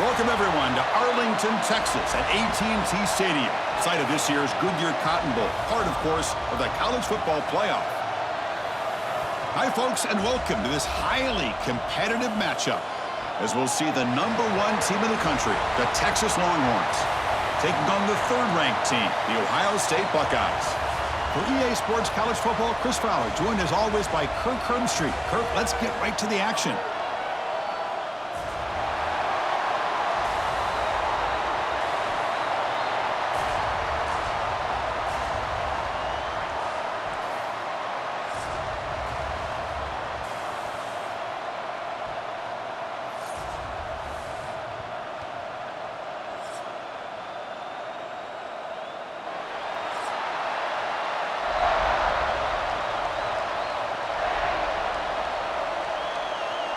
Welcome, everyone, to Arlington, Texas at AT&T Stadium, site of this year's Goodyear Cotton Bowl, part, of course, of the college football playoff. Hi, folks, and welcome to this highly competitive matchup, as we'll see the #1 team in the country, the Texas Longhorns, taking on the third-ranked team, the Ohio State Buckeyes. For EA Sports College Football, Chris Fowler, joined as always by Kirk Hermstreet. Kirk, let's get right to the action.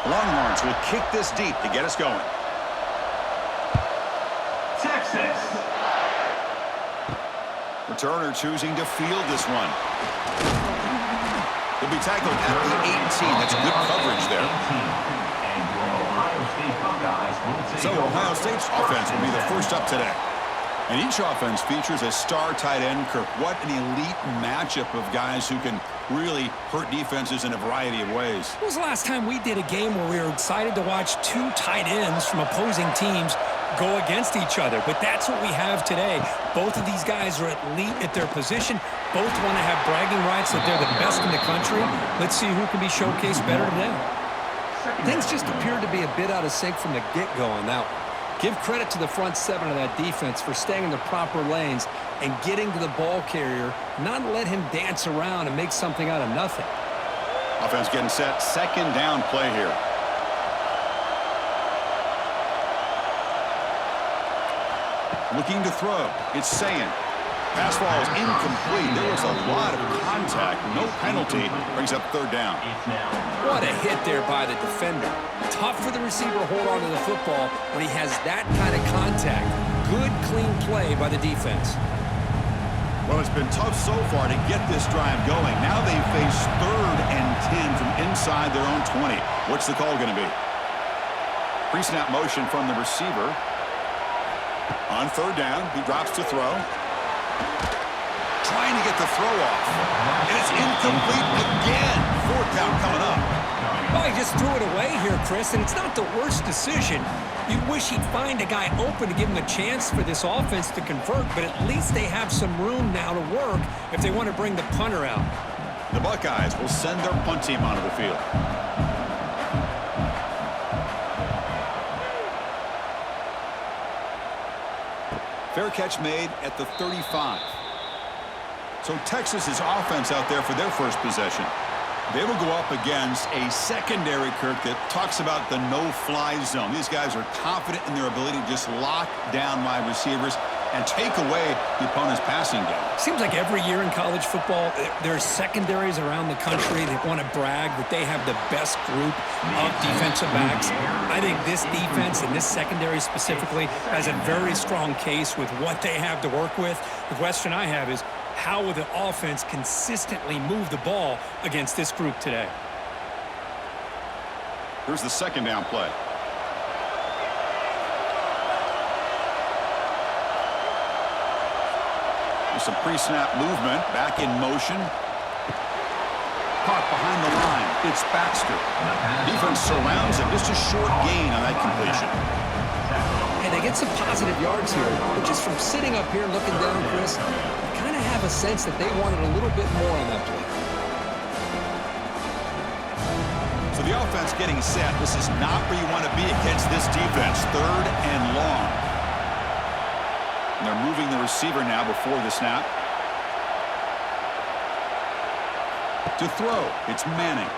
Longhorns will kick this deep to get us going. Texas. Returner choosing to field this one. He'll be tackled at the 18. That's good coverage there. So Ohio State's offense will be the first up today. And each offense features a star tight end, Kirk. What an elite matchup of guys who can really hurt defenses in a variety of ways. When was the last time we did a game where we were excited to watch two tight ends from opposing teams go against each other? But that's what we have today. Both of these guys are elite at their position. Both want to have bragging rights that they're the best in the country. Let's see who can be showcased better today. Things just appeared to be a bit out of sync from the get-go on that one. Give credit to the front seven of that defense for staying in the proper lanes and getting to the ball carrier, not let him dance around and make something out of nothing. Offense getting set. Second down play here. Looking to throw. It's Sayin. Pass ball is incomplete. There was a lot of contact. No penalty. Brings up third down. What a hit there by the defender. Tough for the receiver to hold on to the football when he has that kind of contact. Good, clean play by the defense. Well, it's been tough so far to get this drive going. Now they face 3rd and 10 from inside their own 20. What's the call going to be? Pre-snap motion from the receiver. On third down, he drops to throw. Trying to get the throw off. And it's incomplete again. 4th down coming up. Well, he just threw it away here, Chris, and it's not the worst decision. You wish he'd find a guy open to give him a chance for this offense to convert, but at least they have some room now to work if they want to bring the punter out. The Buckeyes will send their punt team onto the field. Fair catch made at the 35. So Texas's offense out there for their first possession. They will go up against a secondary, Kirk, that talks about the no-fly zone. These guys are confident in their ability to just lock down wide receivers and take away the opponent's passing game. Seems like every year in college football, there are secondaries around the country that want to brag that they have the best group of defensive backs. I think this defense and this secondary specifically has a very strong case with what they have to work with. The question I have is, how will the offense consistently move the ball against this group today? Here's the second down play. There's some pre-snap movement. Back in motion. Caught behind the line. It's Baxter. Defense surrounds him. Just a short gain on that completion. Hey, they get some positive yards here, but just from sitting up here looking down, Chris, have a sense that they wanted a little bit more on that play. So the offense getting set. This is not where you want to be against this defense. 3rd and long. And they're moving the receiver now before the snap. To throw, it's Manning.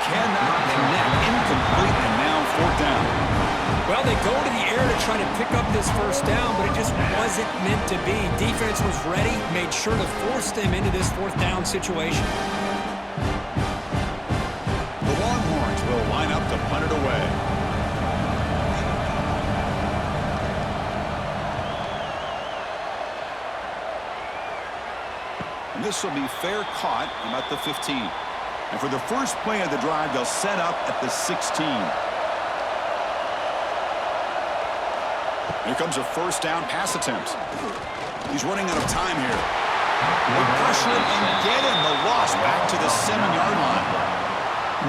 Cannot connect. Incomplete, and now 4th down. Well, they go to the air to try to pick up this first down, but it just wasn't meant to be. Defense was ready, made sure to force them into this 4th down situation. The Longhorns will line up to punt it away. And this will be fair caught about the 15. And for the first play of the drive, they'll set up at the 16. Here comes a first down pass attempt. He's running out of time here. They pressure him and get him. The loss back to the 7-yard line.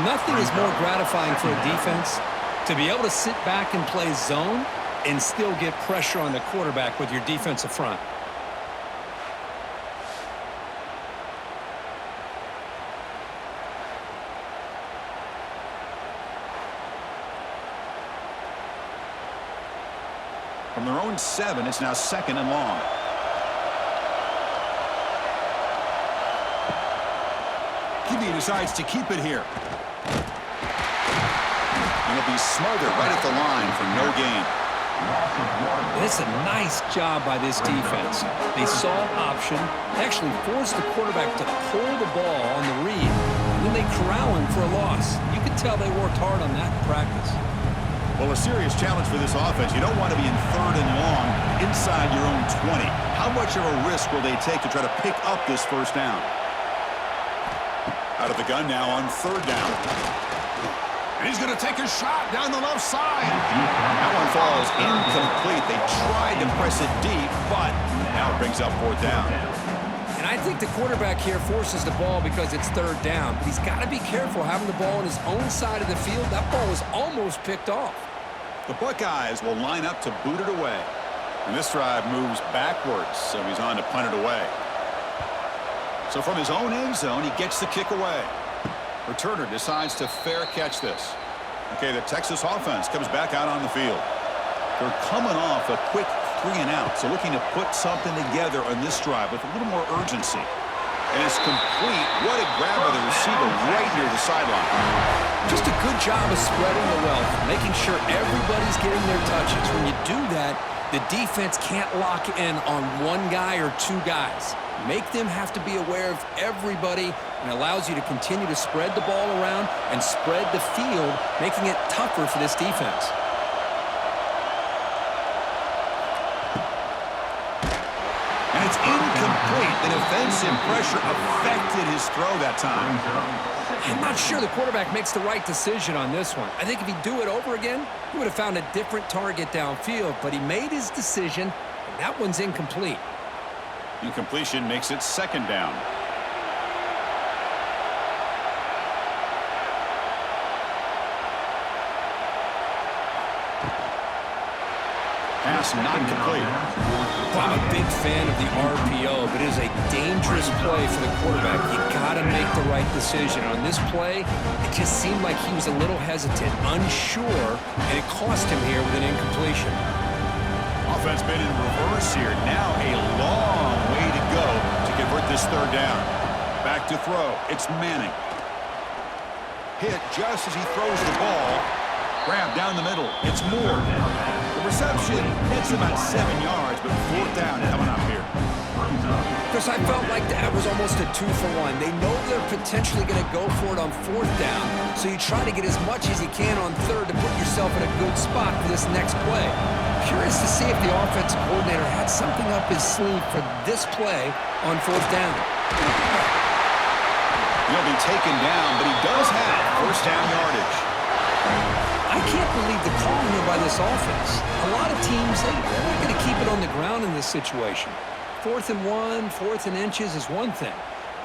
Nothing is more gratifying for a defense to be able to sit back and play zone and still get pressure on the quarterback with your defensive front. From their own 7, it's now 2nd and long. Goodyear decides to keep it here. And it'll be smothered right at the line for no gain. It's a nice job by this defense. They saw option, actually forced the quarterback to pull the ball on the read, and then they corral him for a loss. You could tell they worked hard on that in practice. Well, a serious challenge for this offense. You don't want to be in 3rd and long inside your own 20. How much of a risk will they take to try to pick up this first down? Out of the gun now on 3rd down. And he's going to take a shot down the left side. That one falls incomplete. They tried to press it deep, but now it brings up 4th down. And I think the quarterback here forces the ball because it's 3rd down. But he's got to be careful having the ball on his own side of the field. That ball was almost picked off. The Buckeyes will line up to boot it away. And this drive moves backwards, so he's on to punt it away. So from his own end zone, he gets the kick away. Returner decides to fair catch this. Okay, the Texas offense comes back out on the field. They're coming off a quick 3 and out, so looking to put something together on this drive with a little more urgency. And it's complete. What a grab by the receiver right near the sideline. Just a good job of spreading the wealth, making sure everybody's getting their touches. When you do that, the defense can't lock in on one guy or 2 guys. Make them have to be aware of everybody, and allows you to continue to spread the ball around and spread the field, making it tougher for this defense. And it's incomplete. The defensive pressure affected his throw that time. I'm not sure the quarterback makes the right decision on this one. I think if he'd do it over again, he would have found a different target downfield, but he made his decision, and that one's incomplete. Incompletion makes it 2nd down. Pass not complete. Well, I'm a big fan of the RPO, but it is a dangerous play for the quarterback. You got to make the right decision. On this play, it just seemed like he was a little hesitant, unsure, and it cost him here with an incompletion. Offense been in reverse here. Now a long way to go to convert this 3rd down. Back to throw. It's Manning. Hit just as he throws the ball. Grab down the middle. It's Moore. The reception hits about 7 yards, but 4th down coming up here. Because I felt like that was almost a 2-for-1. They know they're potentially going to go for it on 4th down, so you try to get as much as you can on 3rd to put yourself in a good spot for this next play. Curious to see if the offensive coordinator had something up his sleeve for this play on 4th down. He'll be taken down, but he does have 1st down yardage. I can't believe the call here by this offense. A lot of teams, they're not going to keep it on the ground in this situation. 4th and 1, 4th and inches is one thing,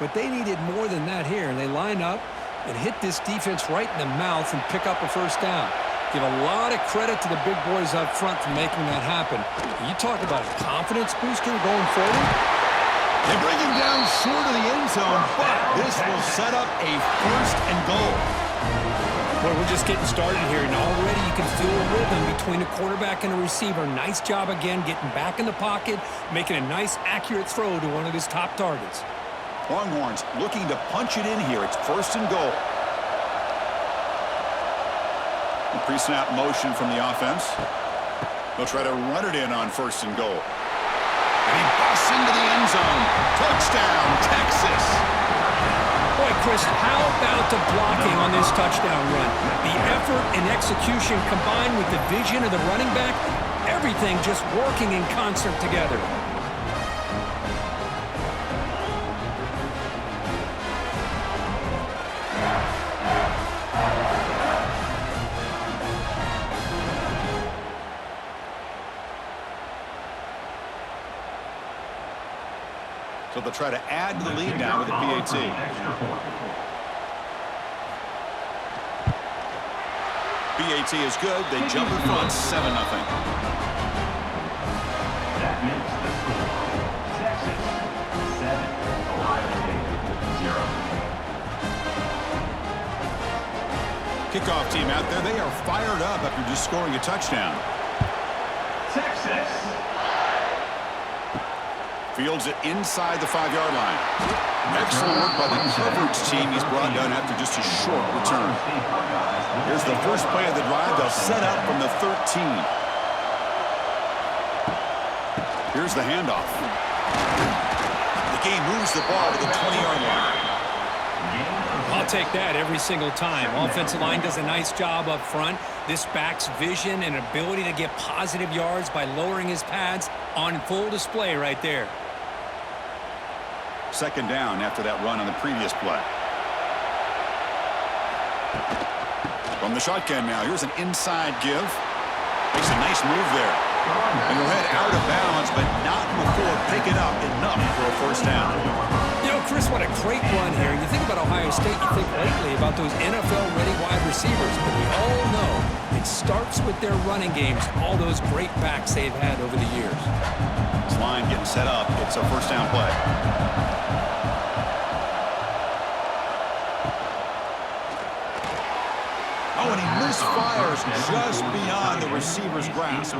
but they needed more than that here, and they line up and hit this defense right in the mouth and pick up a 1st down. Give a lot of credit to the big boys up front for making that happen. You talk about a confidence booster going forward. They bring him down short of the end zone, but this will set up a 1st and goal. Well, we're just getting started here, and already you can feel a rhythm between a quarterback and a receiver. Nice job again getting back in the pocket, making a nice, accurate throw to one of his top targets. Longhorns looking to punch it in here. It's 1st and goal. The pre-snap motion from the offense. They'll try to run it in on 1st and goal. And he busts into the end zone. Touchdown, Texas. Boy, Chris, how about the blocking on this touchdown run? The effort and execution combined with the vision of the running back, everything just working in concert together. but they'll try to add to the lead now with the PAT. PAT is good. They jump in front 7-0. That makes the score Texas 7, Ohio State 0. Kickoff team out there. They are fired up after just scoring a touchdown. Texas. Fields it inside the 5-yard line. Excellent work by the coverage team he's brought down after just a short return. Here's the first play of the drive. They'll set up from the 13. Here's the handoff. The game moves the ball to the 20-yard line. I'll take that every single time. Offensive line does a nice job up front. This back's vision and ability to get positive yards by lowering his pads on full display right there. Second down after that run on the previous play. From the shotgun now, here's an inside give. Makes a nice move there. And he'll head out of bounds, but not before picking up enough for a first down. You know, Chris, what a great run here. You think about Ohio State, you think lately about those NFL-ready wide receivers, but we all know it starts with their running games, all those great backs they've had over the years. This line getting set up. It's a first down play. Oh, and he misfires just beyond the receiver's grasp.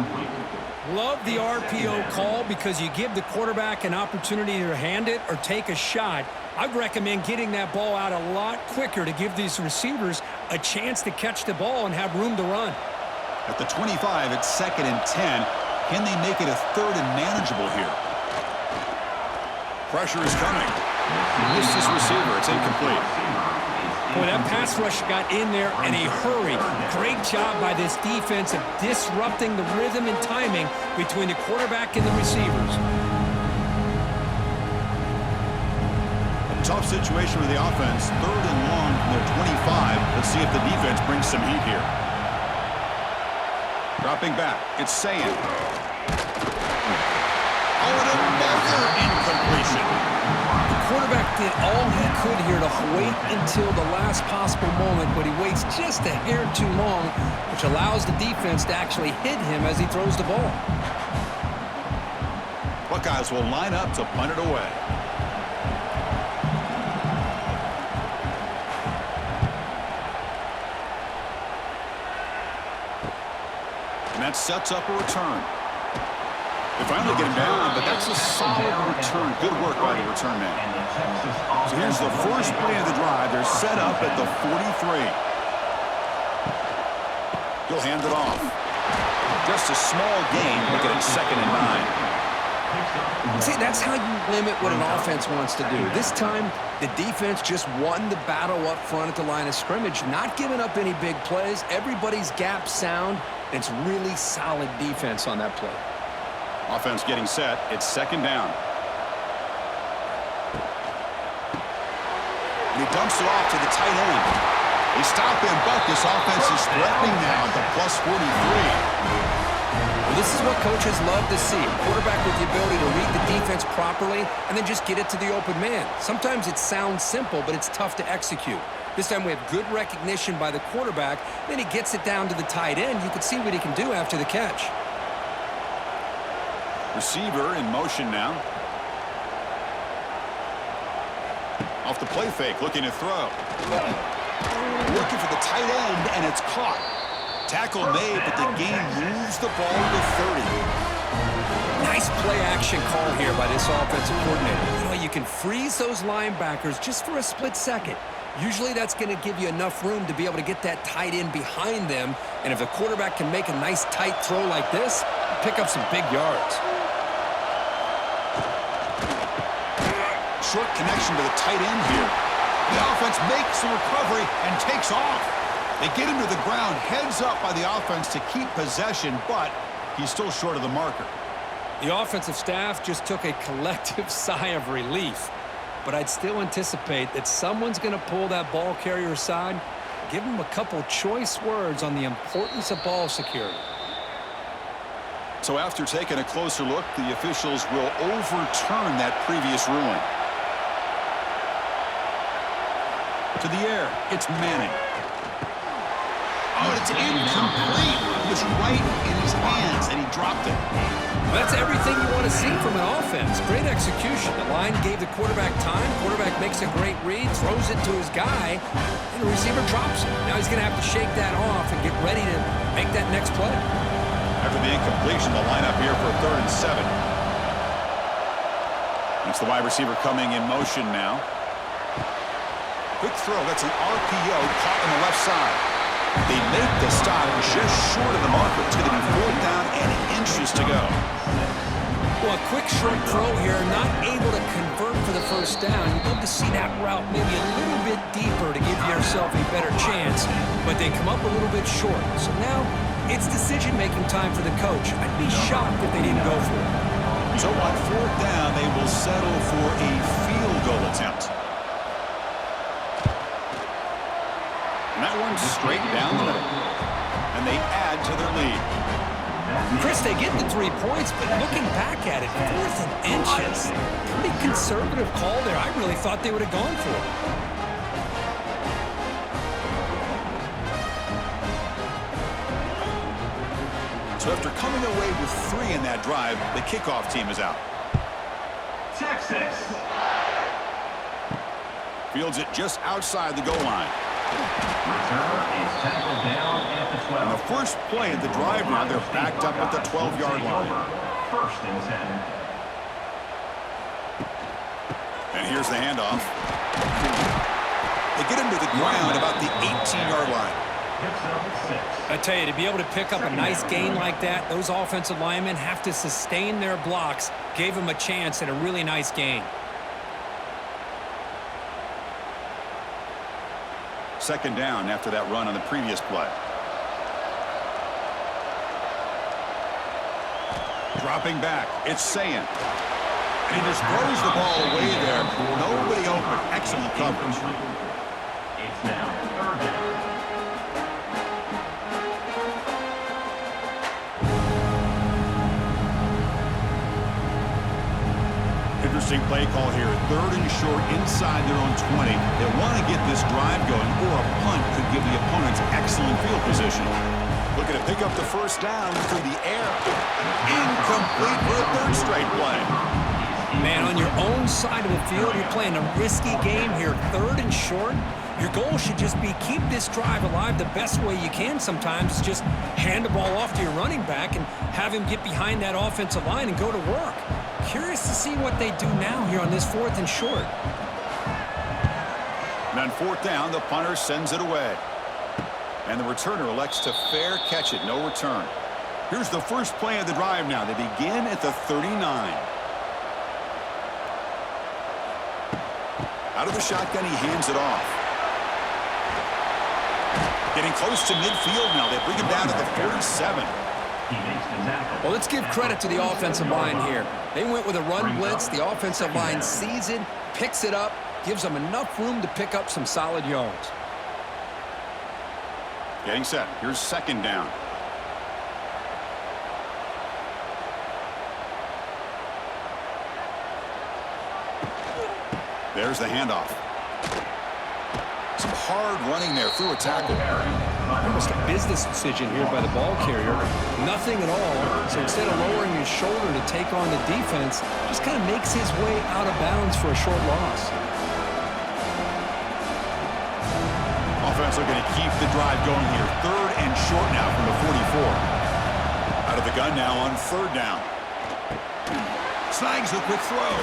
Love the RPO call because you give the quarterback an opportunity to hand it or take a shot. I'd recommend getting that ball out a lot quicker to give these receivers a chance to catch the ball and have room to run. At the 25, it's 2nd and 10. Can they make it a 3rd and manageable here? Pressure is coming. Missed his receiver. It's incomplete. Boy, that pass rush got in there in a hurry. Great job by this defense of disrupting the rhythm and timing between the quarterback and the receivers. A tough situation with the offense. 3rd and long from their 25. Let's see if the defense brings some heat here. Dropping back. It's Sayin. Oh, and another incompletion. Quarterback did all he could here to wait until the last possible moment, but he waits just a hair too long, which allows the defense to actually hit him as he throws the ball. Buckeyes will line up to punt it away. And that sets up a return. They finally get him down, but that's a solid return. Good work by the return man. So here's the first play of the drive. They're set up at the 43. He'll hand it off. Just a small gain, making it 2nd and 9. See, that's how you limit what an offense wants to do. This time, the defense just won the battle up front at the line of scrimmage, not giving up any big plays. Everybody's gap sound. It's really solid defense on that play. Offense getting set. It's 2nd down. And he dumps it off to the tight end. They stop him, but this offense is threatening now at the plus 43. Well, this is what coaches love to see. A quarterback with the ability to read the defense properly and then just get it to the open man. Sometimes it sounds simple, but it's tough to execute. This time we have good recognition by the quarterback. Then he gets it down to the tight end. You can see what he can do after the catch. Receiver in motion now. Off the play fake, looking to throw. Looking for the tight end, and it's caught. Tackle made, but the game moves the ball to 30. Nice play action call here by this offensive coordinator. You know, you can freeze those linebackers just for a split second. Usually that's going to give you enough room to be able to get that tight end behind them. And if the quarterback can make a nice tight throw like this, pick up some big yards. Short connection to the tight end here. The offense makes the recovery and takes off. They get him to the ground, heads up by the offense to keep possession, but he's still short of the marker. The offensive staff just took a collective sigh of relief. But I'd still anticipate that someone's going to pull that ball carrier aside, give him a couple choice words on the importance of ball security. So after taking a closer look, the officials will overturn that previous ruling. To the air, it's Manning. Oh, it's incomplete. It was right in his hands, and he dropped it. That's everything you want to see from an offense. Great execution. The line gave the quarterback time. Quarterback makes a great read, throws it to his guy, and the receiver drops it. Now he's going to have to shake that off and get ready to make that next play. After the incompletion, the lineup here for 3rd and 7. It's the wide receiver coming in motion now. Quick throw. That's an RPO caught on the left side. They make the stop just short of the marker. It's going to be 4th down and inches to go. Well, a quick short throw here, not able to convert for the first down. You'd love to see that route maybe a little bit deeper to give yourself a better chance, but they come up a little bit short. So now it's decision-making time for the coach. I'd be shocked if they didn't go for it. So on 4th down, they will settle for a field goal attempt. And that one's straight down the middle. And they add to their lead. Chris, they get the 3 points, but looking back at it, 4th and inches. Pretty conservative call there. I really thought they would have gone for it. So after coming away with 3 in that drive, the kickoff team is out. Texas. Fields it just outside the goal line. Returner is tackled down at the 12. On the first play of the drive now, they're backed up at the 12-yard line. 1st and 10. And here's the handoff. They get him to the ground about the 18-yard line. I tell you, to be able to pick up a nice gain like that, those offensive linemen have to sustain their blocks. Gave them a chance at a really nice gain. 2nd down after that run on the previous play. Dropping back, it's Sayan. And he just throws the ball away there. Nobody open. Excellent coverage. It's now 3rd down. Interesting play call here. 3rd and short inside their own 20. They want to get this drive going, or a punt could give the opponents excellent field position. Looking to pick up the 1st down through the air. Incomplete for a 3rd straight play. Man, on your own side of the field, you're playing a risky game here. 3rd and short. Your goal should just be keep this drive alive the best way you can sometimes. Just hand the ball off to your running back and have him get behind that offensive line and go to work. Curious to see what they do now here on this 4th and short. And on 4th down, the punter sends it away. And the returner elects to fair catch it, no return. Here's the first play of the drive now. They begin at the 39. Out of the shotgun, he hands it off. Getting close to midfield now. They bring him down to the 47. Well, let's give credit to the offensive line here. They went with a run blitz. The offensive line sees it, picks it up, gives them enough room to pick up some solid yards. Getting set. Here's 2nd down. There's the handoff. Some hard running there through a tackle. Almost a business decision here by the ball carrier. Nothing at all. So instead of lowering his shoulder to take on the defense, just kind of makes his way out of bounds for a short loss. Offense looking to keep the drive going here. 3rd and short now from the 44. Out of the gun now on 3rd down. Snags a quick throw.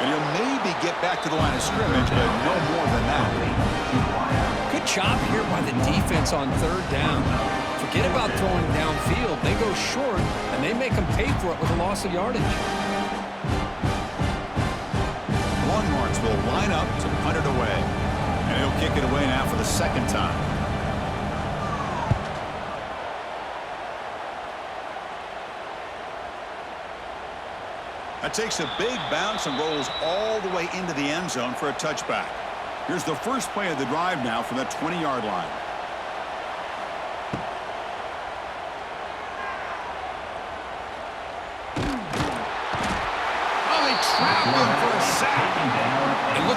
And he'll maybe get back to the line of scrimmage, but no more than that. Good job here by the defense on 3rd down. Forget about throwing downfield. They go short, and they make them pay for it with a loss of yardage. Longhorns will line up to punt it away. And he'll kick it away now for the 2nd time. That takes a big bounce and rolls all the way into the end zone for a touchback. Here's the first play of the drive now from the 20-yard line.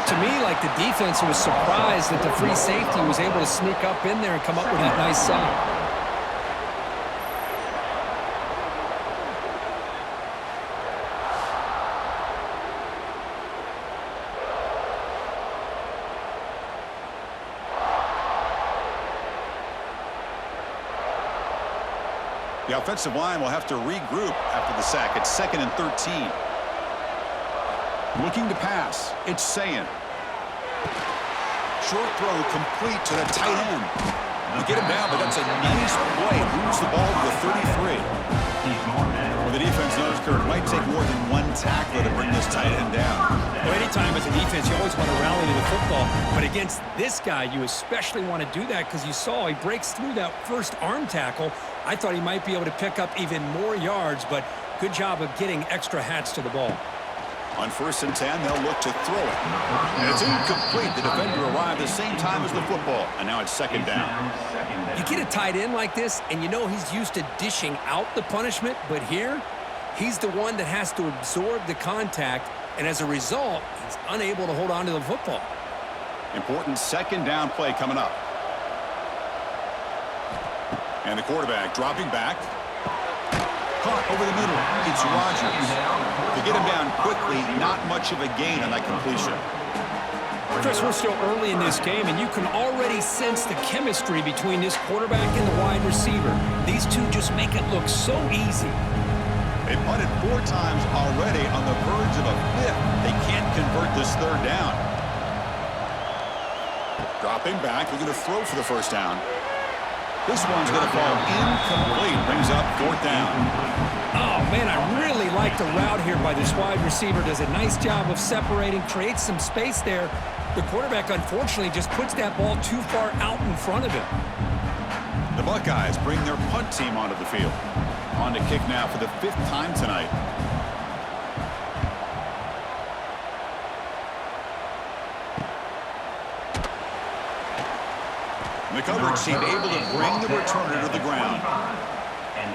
looked to me like the defense was surprised that the free safety was able to sneak up in there and come up with that nice sack. The offensive line will have to regroup after the sack. It's 2nd and 13. Looking to pass. It's Sayin. Short throw complete to the tight end. You get him down, but that's a nice play. Moves the ball to the 33. Well, the defense knows, Kurt, it might take more than one tackler to bring this tight end down. Well, anytime as a defense, you always want to rally to the football. But against this guy, you especially want to do that because you saw he breaks through that first arm tackle. I thought he might be able to pick up even more yards, but good job of getting extra hats to the ball. On 1st and 10, they'll look to throw it. And it's incomplete. The defender arrived the same time as the football, and now it's 2nd down. You get a tight end like this, and you know he's used to dishing out the punishment, but here, he's the one that has to absorb the contact, and as a result, he's unable to hold on to the football. Important 2nd down play coming up. And the quarterback dropping back. Caught over the middle. It's Rodgers. To get him down quickly, not much of a gain on that completion. Chris, we're still early in this game, and you can already sense the chemistry between this quarterback and the wide receiver. These two just make it look so easy. They punted 4 times already on the verge of a 5th. They can't convert this 3rd down. Dropping back, looking to throw for the 1st down. This one's going to fall incomplete. Brings up 4th down. Oh, man, I really like the route here by this wide receiver. Does a nice job of separating, creates some space there. The quarterback, unfortunately, just puts that ball too far out in front of him. The Buckeyes bring their punt team onto the field. On to kick now for the 5th time tonight. The coverage team able to bring the returner to the ground.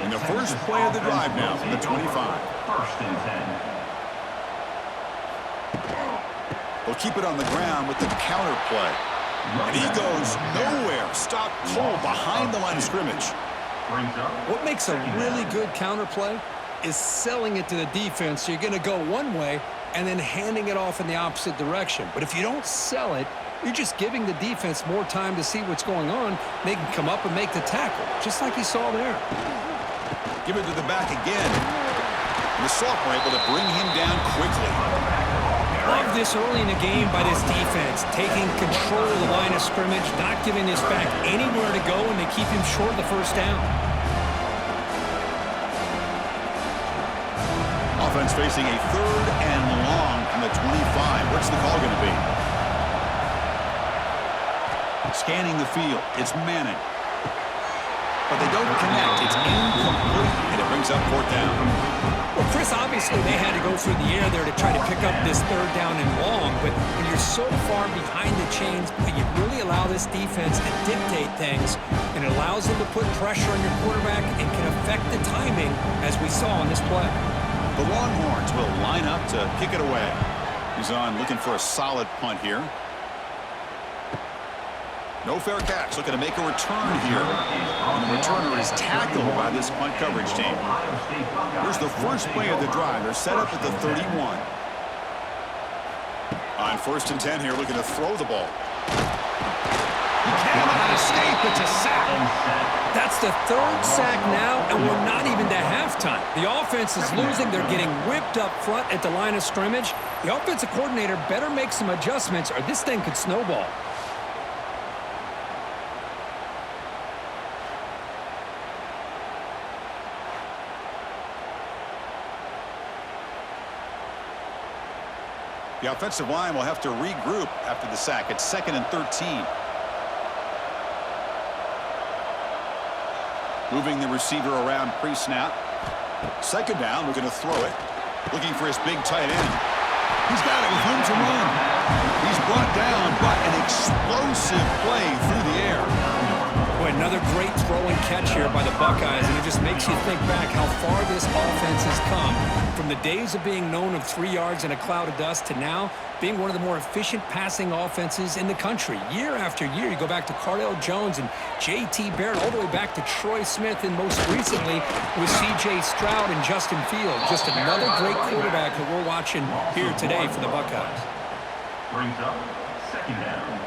And the first play of the drive now from the 25. 1st and 10. They'll keep it on the ground with the counter play. And he goes nowhere. Stop cold behind the line of scrimmage. What makes a really good counter play is selling it to the defense. So you're going to go one way and then handing it off in the opposite direction. But if you don't sell it, you're just giving the defense more time to see what's going on. They can come up and make the tackle, just like you saw there. Give it to the back again. And the sophomore able to bring him down quickly. Love this early in the game by this defense, taking control of the line of scrimmage, not giving this back anywhere to go, and they keep him short of the 1st down. Offense facing a 3rd and long from the 25. What's the call going to be? Scanning the field. It's Manning. But they don't connect. It's incomplete, and it brings up 4th down. Well, Chris, obviously they had to go through the air there to try to pick up this 3rd down and long, but when you're so far behind the chains, you really allow this defense to dictate things, and it allows them to put pressure on your quarterback and can affect the timing, as we saw on this play. The Longhorns will line up to kick it away. He's on looking for a solid punt here. No fair catch, looking to make a return here. And the returner is tackled by this punt coverage team. Here's the first play of the drive. They're set up at the 31. On 1st and 10 here, looking to throw the ball. He cannot escape. It's a sack. That's the 3rd sack now, and we're not even to halftime. The offense is losing. They're getting whipped up front at the line of scrimmage. The offensive coordinator better make some adjustments, or this thing could snowball. The offensive line will have to regroup after the sack. It's 2nd and 13. Moving the receiver around pre-snap. 2nd down, looking to throw it. Looking for his big tight end. He's got it with room to run. He's brought down, but an explosive play through the air. Boy, another great throw and catch here by the Buckeyes, and it just makes you think back how far this offense has come from the days of being known of 3 yards in a cloud of dust to now being one of the more efficient passing offenses in the country. Year after year, you go back to Cardell Jones and J.T. Barrett, all the way back to Troy Smith, and most recently with C.J. Stroud and Justin Fields. Just another great quarterback that we're watching here today for the Buckeyes. Brings up second down.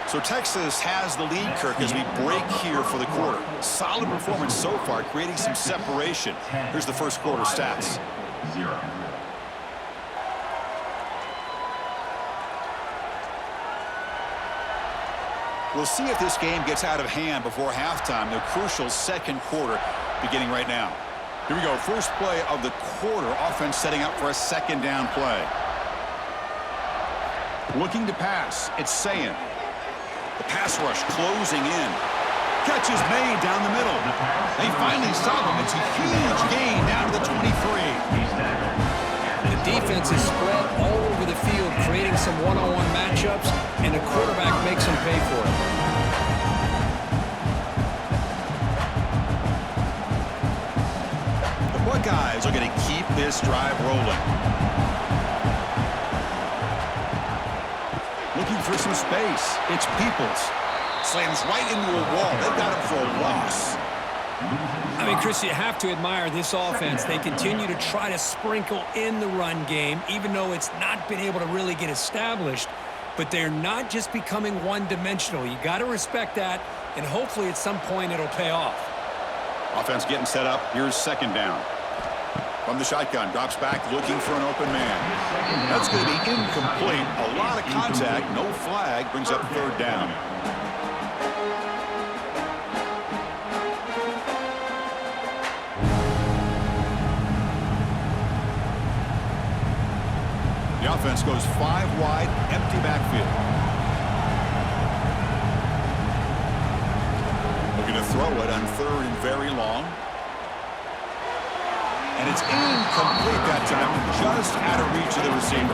So Texas has the lead, Kirk, as we break here for the quarter. Solid performance so far, creating some separation. Here's the first quarter stats. 0. We'll see if this game gets out of hand before halftime. The crucial second quarter beginning right now. Here we go. First play of the quarter. Offense setting up for a second down play. Looking to pass. It's Sayin. The pass rush closing in. Catch is made down the middle. They finally stop him. It's a huge gain down to the 23. The defense is spread all over the field, creating some one-on-one matchups, and the quarterback makes them pay for it. The Buckeyes are going to keep this drive rolling. Looking for some space. It's Peoples. Slams right into a wall. They've got him for a loss. I mean, Chris, you have to admire this offense. They continue to try to sprinkle in the run game, even though it's not been able to really get established. But they're not just becoming one-dimensional. You got to respect that, and hopefully at some point it'll pay off. Offense getting set up. Here's second down. From the shotgun, drops back, looking for an open man. That's going to be incomplete. A lot of contact, no flag, brings up third down. The offense goes 5 wide, empty backfield. Looking to throw it on third and very long. And it's incomplete that time, just out of reach of the receiver.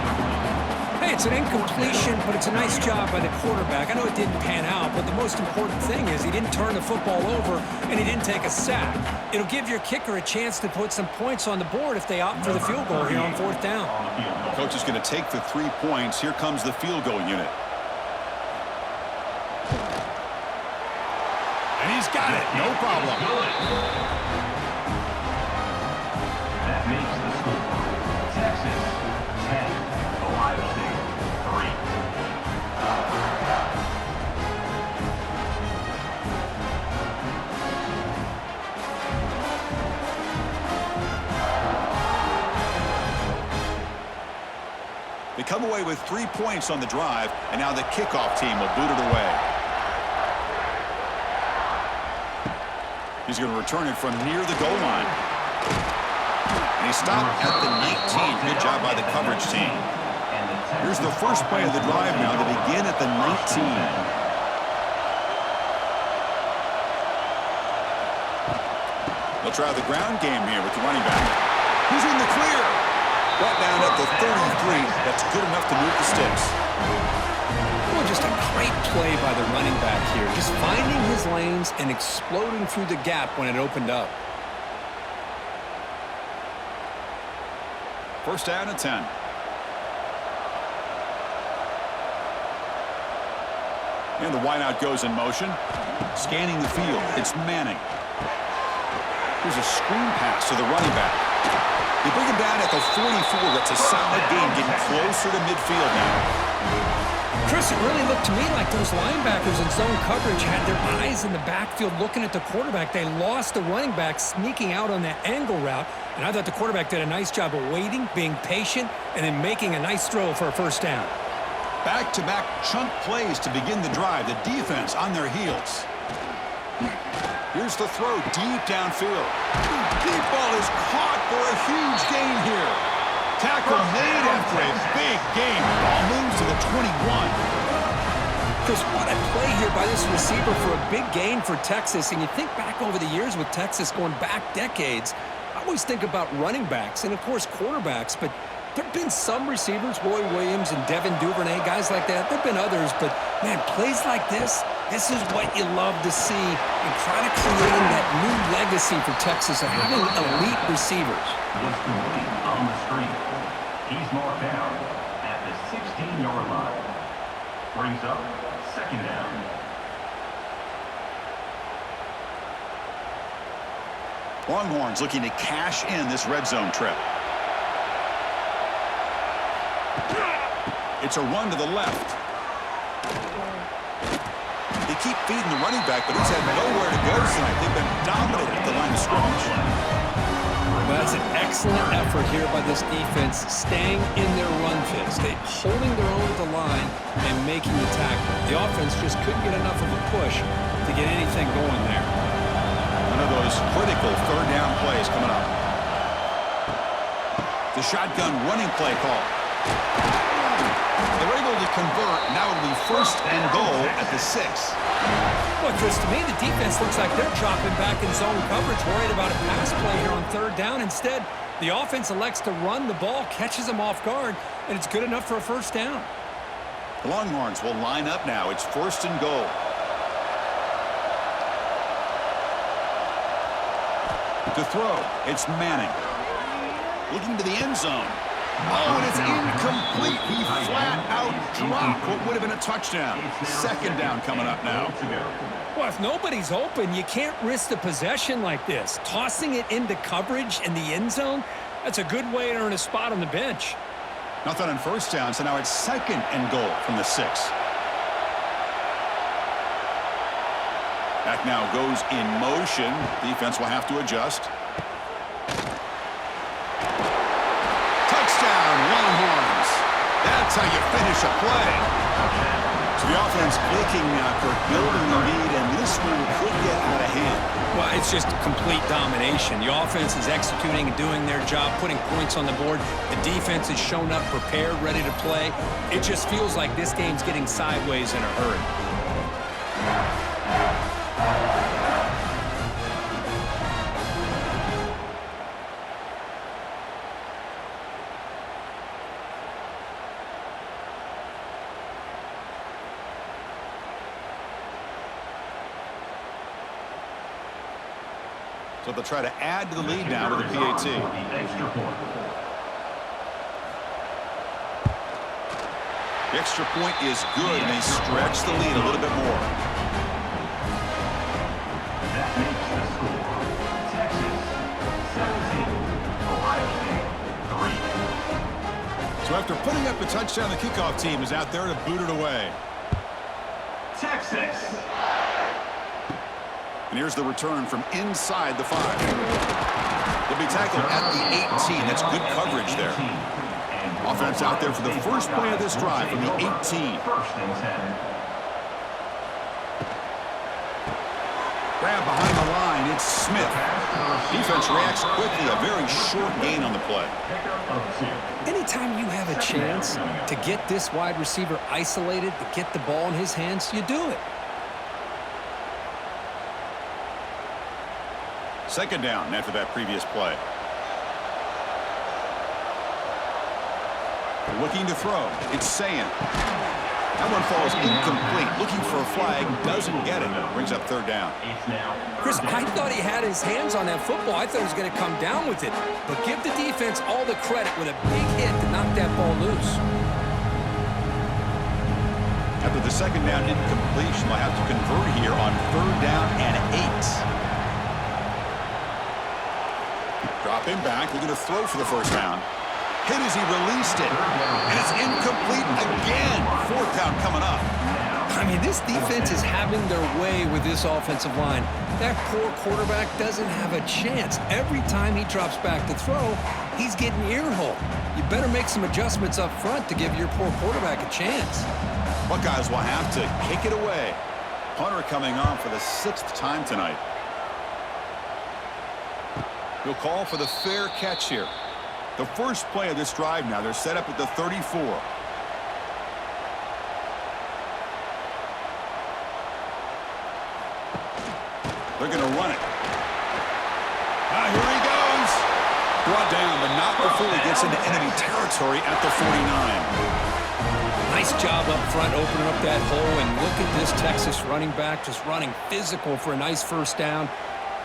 Hey, it's an incompletion, but it's a nice job by the quarterback. I know it didn't pan out, but the most important thing is he didn't turn the football over and he didn't take a sack. It'll give your kicker a chance to put some points on the board if they opt for the field goal here on fourth down. Coach is going to take the 3 points. Here comes the field goal unit. And he's got it. No problem. That makes the score Texas 10, Ohio State 3. They come away with 3 points on the drive, and now the kickoff team will boot it away. He's going to return it from near the goal line. And he stopped at the 19. Good job by the coverage team. Here's the first play of the drive now. They begin at the 19. They'll try the ground game here with the running back. He's in the clear. Brought down at the 33. That's good enough to move the sticks. Well, just a great play by the running back here. Just finding his lanes and exploding through the gap when it opened up. First down and 10. And the wideout goes in motion. Scanning the field. It's Manning. Here's a screen pass to the running back. They bring him down at the 44. That's a solid gain, getting closer to midfield now. Chris, it really looked to me like those linebackers in zone coverage had their eyes in the backfield looking at the quarterback. They lost the running back sneaking out on that angle route, and I thought the quarterback did a nice job of waiting, being patient, and then making a nice throw for a first down. Back-to-back chunk plays to begin the drive. The defense on their heels. Here's the throw deep downfield. Deep ball is caught for a huge gain here. Tackle made after a big gain. Ball moves to the 21. Chris, what a play here by this receiver for a big gain for Texas. And you think back over the years with Texas going back decades, I always think about running backs and, of course, quarterbacks. But There have been some receivers, Roy Williams and Devin Duvernay, guys like that. There have been others, but, man, plays like this is what you love to see and try to create that new legacy for Texas of having elite receivers. Just complete on the screen. He's marked down at the 16-yard line. Brings up second down. Longhorns looking to cash in this red zone trip. It's a run to the left. They keep feeding the running back, but he's had nowhere to go tonight. They've been dominated at the line of scrimmage. Well, that's an excellent effort here by this defense, staying in their run fits. They holding their own at the line and making the tackle. The offense just couldn't get enough of a push to get anything going there. One of those critical third down plays coming up. The shotgun running play call. They're able to convert. Now it'll be first and goal at the 6. Well, Chris, to me, the defense looks like they're dropping back in zone coverage, worried about a pass play here on third down. Instead, the offense elects to run the ball, catches them off guard, and it's good enough for a first down. The Longhorns will line up now. It's first and goal. To throw, it's Manning. Looking to the end zone. Oh, and it's incomplete. He flat out dropped what would have been a touchdown. Second down coming up now. Well, if nobody's open, you can't risk the possession like this. Tossing it into coverage in the end zone, that's a good way to earn a spot on the bench. Nothing on first down, so now it's second and goal from the 6. Back now goes in motion. Defense will have to adjust. Touchdown, Longhorns. That's how you finish a play. So the offense clicking after building the lead, and this one could get out of hand. Well, it's just complete domination. The offense is executing and doing their job, putting points on the board. The defense has shown up, prepared, ready to play. It just feels like this game's getting sideways in a hurry. So they'll try to add to the lead now with a PAT. The extra point is good, and they stretch the lead a little bit more. That makes the score Texas 17, Ohio State 3. So after putting up a touchdown, the kickoff team is out there to boot it away. Texas. And here's the return from inside the 5. They'll be tackled at the 18. That's good coverage there. Offense out there for the first play of this drive from the 18. First and 10. Grab behind the line. It's Smith. Defense reacts quickly. A very short gain on the play. Anytime you have a chance to get this wide receiver isolated, to get the ball in his hands, you do it. Second down after that previous play. Looking to throw. It's Sayin. That one falls incomplete. Looking for a flag. Doesn't get it. Brings up third down. Chris, I thought he had his hands on that football. I thought he was going to come down with it. But give the defense all the credit with a big hit to knock that ball loose. After the second down incompletion, they'll have to convert here on third down and 8. Dropping back, looking to throw for the first down. Hit as he released it. And it's incomplete again. Fourth down coming up. I mean, this defense is having their way with this offensive line. That poor quarterback doesn't have a chance. Every time he drops back to throw, he's getting earholed. You better make some adjustments up front to give your poor quarterback a chance. Buckeyes will have to kick it away. Punter coming on for the 6th time tonight. He'll call for the fair catch here. The first play of this drive now, they're set up at the 34. They're going to run it. Here he goes. Brought down, but not before he gets into enemy territory at the 49. Nice job up front opening up that hole, and look at this Texas running back just running physical for a nice first down.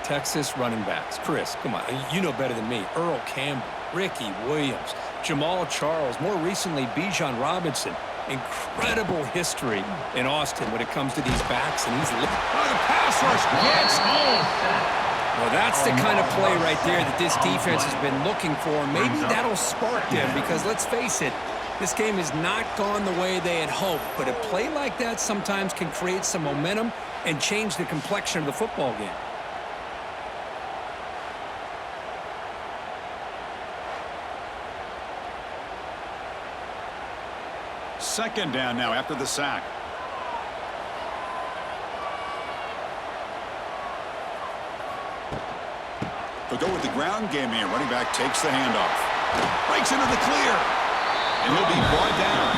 Texas running backs. Chris, come on, you know better than me. Earl Campbell, Ricky Williams, Jamal Charles, more recently Bijan Robinson. Incredible history in Austin when it comes to these backs, and he's... Oh, the pass rush gets home. Well, that's the kind of play right there that this defense has been looking for. Maybe that'll spark them because, let's face it, this game has not gone the way they had hoped. But a play like that sometimes can create some momentum and change the complexion of the football game. Second down now after the sack. They'll go with the ground game here. Running back takes the handoff. Breaks into the clear. And he'll be brought down.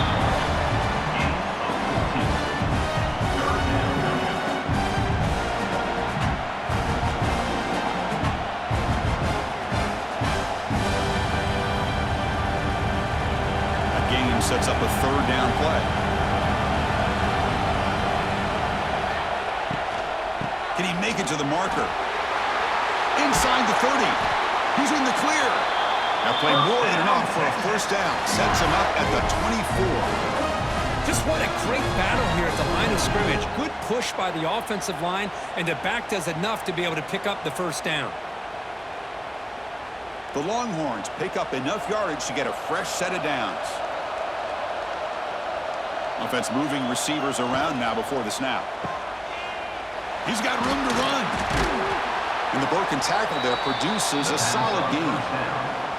That gain sets up a third down play. Can he make it to the marker? Inside the 30. He's in the clear. That play more than enough for a first down. Sets him up at the 24. Just what a great battle here at the line of scrimmage. Good push by the offensive line, and the back does enough to be able to pick up the first down. The Longhorns pick up enough yardage to get a fresh set of downs. Offense moving receivers around now before the snap. He's got room to run. And the broken tackle there produces a solid gain.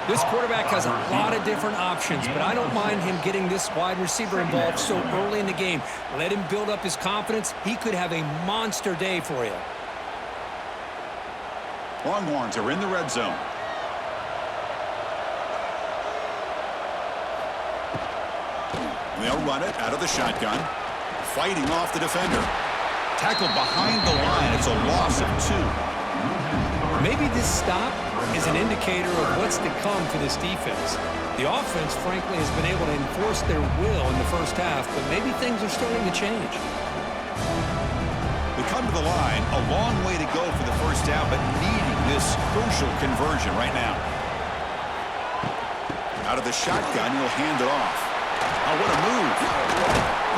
This quarterback has a lot of different options, but I don't mind him getting this wide receiver involved so early in the game. Let him build up his confidence. He could have a monster day for you. Longhorns are in the red zone. They'll run it out of the shotgun. Fighting off the defender. Tackled behind the line. It's a loss of 2. Maybe this stop is an indicator of what's to come for this defense. The offense, frankly, has been able to enforce their will in the first half, but maybe things are starting to change. They come to the line, a long way to go for the first down, but needing this crucial conversion right now. Out of the shotgun, he'll hand it off. Oh, what a move.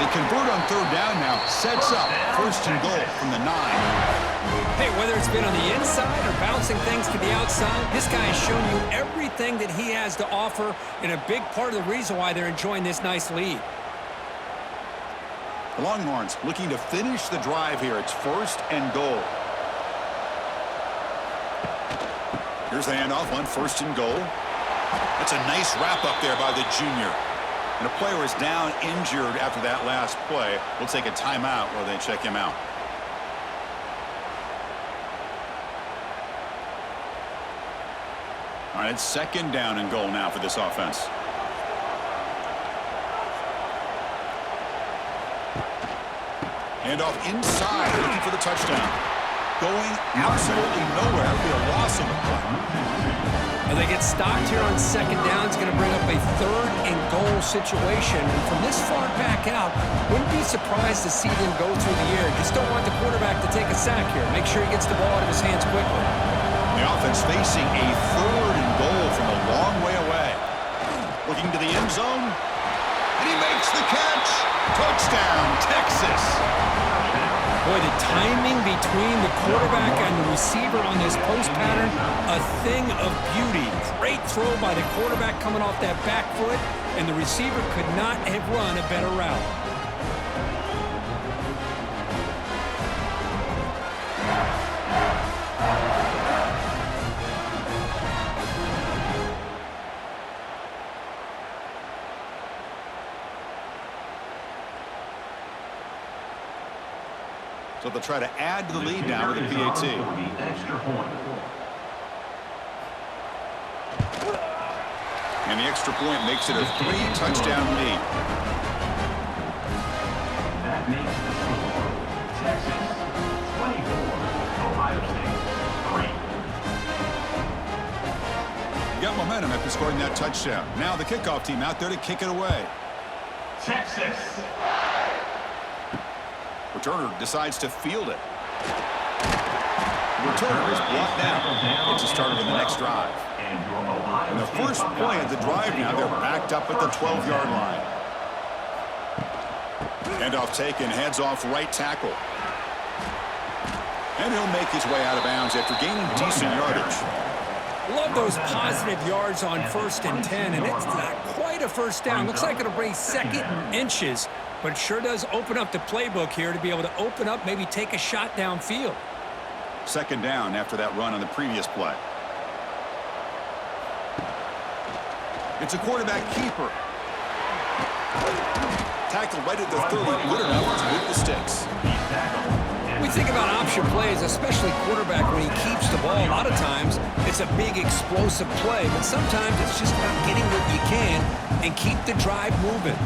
They convert on third down now. Sets up first and goal from the 9. Hey, whether it's been on the inside or bouncing things to the outside, this guy has shown you everything that he has to offer, and a big part of the reason why they're enjoying this nice lead. The Longhorns looking to finish the drive here. It's first and goal. Here's the handoff on first and goal. That's a nice wrap up there by the junior. And a player is down injured after that last play. We'll take a timeout while they check him out. All right, it's second down and goal now for this offense. Handoff inside, looking for the touchdown. Going absolutely nowhere. That'll be a loss of the play. They get stopped here on second down. It's going to bring up a third and goal situation. And from this far back out, wouldn't be surprised to see them go through the air. Just don't want the quarterback to take a sack here. Make sure he gets the ball out of his hands quickly. The offense facing a third and goal from a long way away. Looking to the end zone. And he makes the catch. Touchdown, Texas. Boy, the timing between the quarterback and the receiver on this post pattern, a thing of beauty. Great throw by the quarterback coming off that back foot, and the receiver could not have run a better route. So they'll try to add to the lead now with a PAT. And the extra point makes it a 3-touchdown lead. That makes the score Texas 24, Ohio State 3. You got momentum at in scoring that touchdown. Now the kickoff team out there to kick it away. Texas. Returner decides to field it. Returner is brought down. It's a start of the next drive. And the first play of the drive now, they're backed up at the 12-yard line. Handoff taken, heads off right tackle. And he'll make his way out of bounds after gaining decent yardage. Love those positive yards on 1st and 10, and it's not quite a first down. Looks like it'll bring 2nd and inches, but it sure does open up the playbook here to be able to open up, maybe take a shot downfield. 2nd down after that run on the previous play. It's a quarterback keeper. Tackle right at the 30, good enough to move the sticks. We think about option plays, especially quarterback when he keeps the ball. A lot of times, it's a big explosive play, but sometimes it's just about getting what you can and keep the drive moving.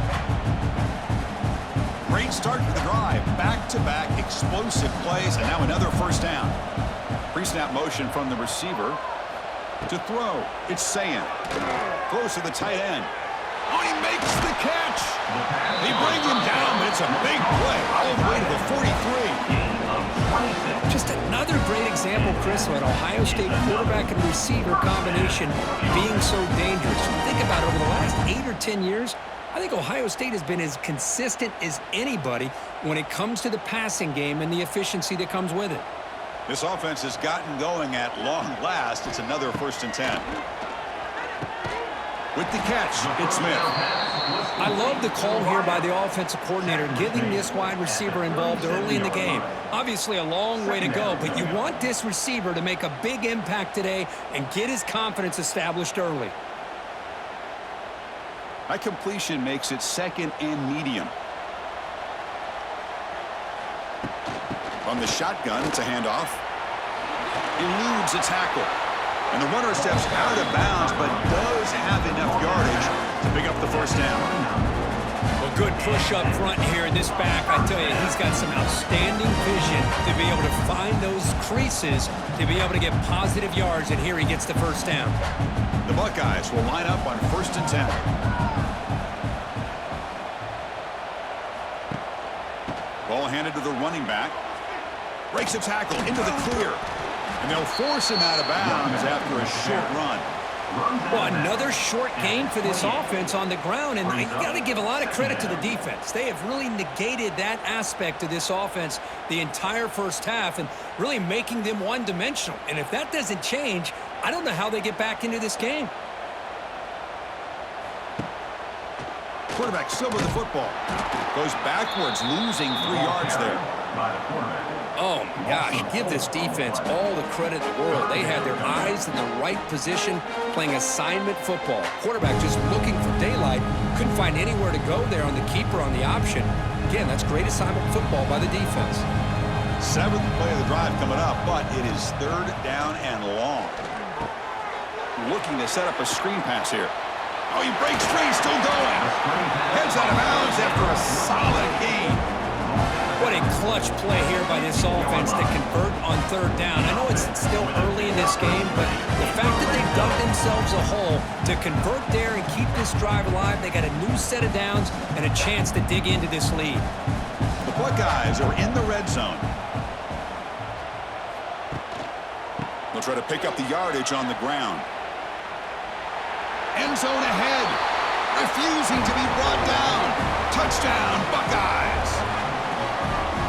Great start to the drive. Back-to-back explosive plays, and now another first down. Pre-snap motion from the receiver to throw. It's Sayan. Throws to the tight end. Oh, he makes the catch. They bring him down, but it's a big play all the way to the 43. Just another great example, Chris, of an Ohio State quarterback and receiver combination being so dangerous. Think about it, over the last 8 or 10 years, I think Ohio State has been as consistent as anybody when it comes to the passing game and the efficiency that comes with it. This offense has gotten going at long last. It's another 1st and 10. With the catch, it's Smith. I love the call here by the offensive coordinator, getting this wide receiver involved early in the game. Obviously a long way to go, but you want this receiver to make a big impact today and get his confidence established early. That completion makes it 2nd and medium. On the shotgun, it's a handoff. Eludes a tackle. And the runner steps out of bounds, but does have enough yardage to pick up the first down. Well, good push up front here. This back, I tell you, he's got some outstanding vision to be able to find those creases, to be able to get positive yards, and here he gets the first down. The Buckeyes will line up on 1st and 10. Ball handed to the running back. Breaks a tackle into the clear. And they'll force him out of bounds after a short run. Well, another short gain for this offense on the ground, and you got to give a lot of credit to the defense. They have really negated that aspect of this offense the entire first half and really making them one-dimensional. And if that doesn't change, I don't know how they get back into this game. Quarterback still with the football. Goes backwards, losing 3 yards there. Oh, my gosh, give this defense all the credit in the world. They had their eyes in the right position, playing assignment football. Quarterback just looking for daylight, couldn't find anywhere to go there on the keeper on the option. Again, that's great assignment football by the defense. 7th play of the drive coming up, but it is 3rd down and long. Looking to set up a screen pass here. Oh, he breaks free, still going. Heads out of bounds after a solid gain. What a clutch play here by this offense to convert on 3rd down. I know it's still early in this game, but the fact that they've dug themselves a hole to convert there and keep this drive alive, they got a new set of downs and a chance to dig into this lead. The Buckeyes are in the red zone. They'll try to pick up the yardage on the ground. End zone ahead. Refusing to be brought down. Touchdown, Buckeyes.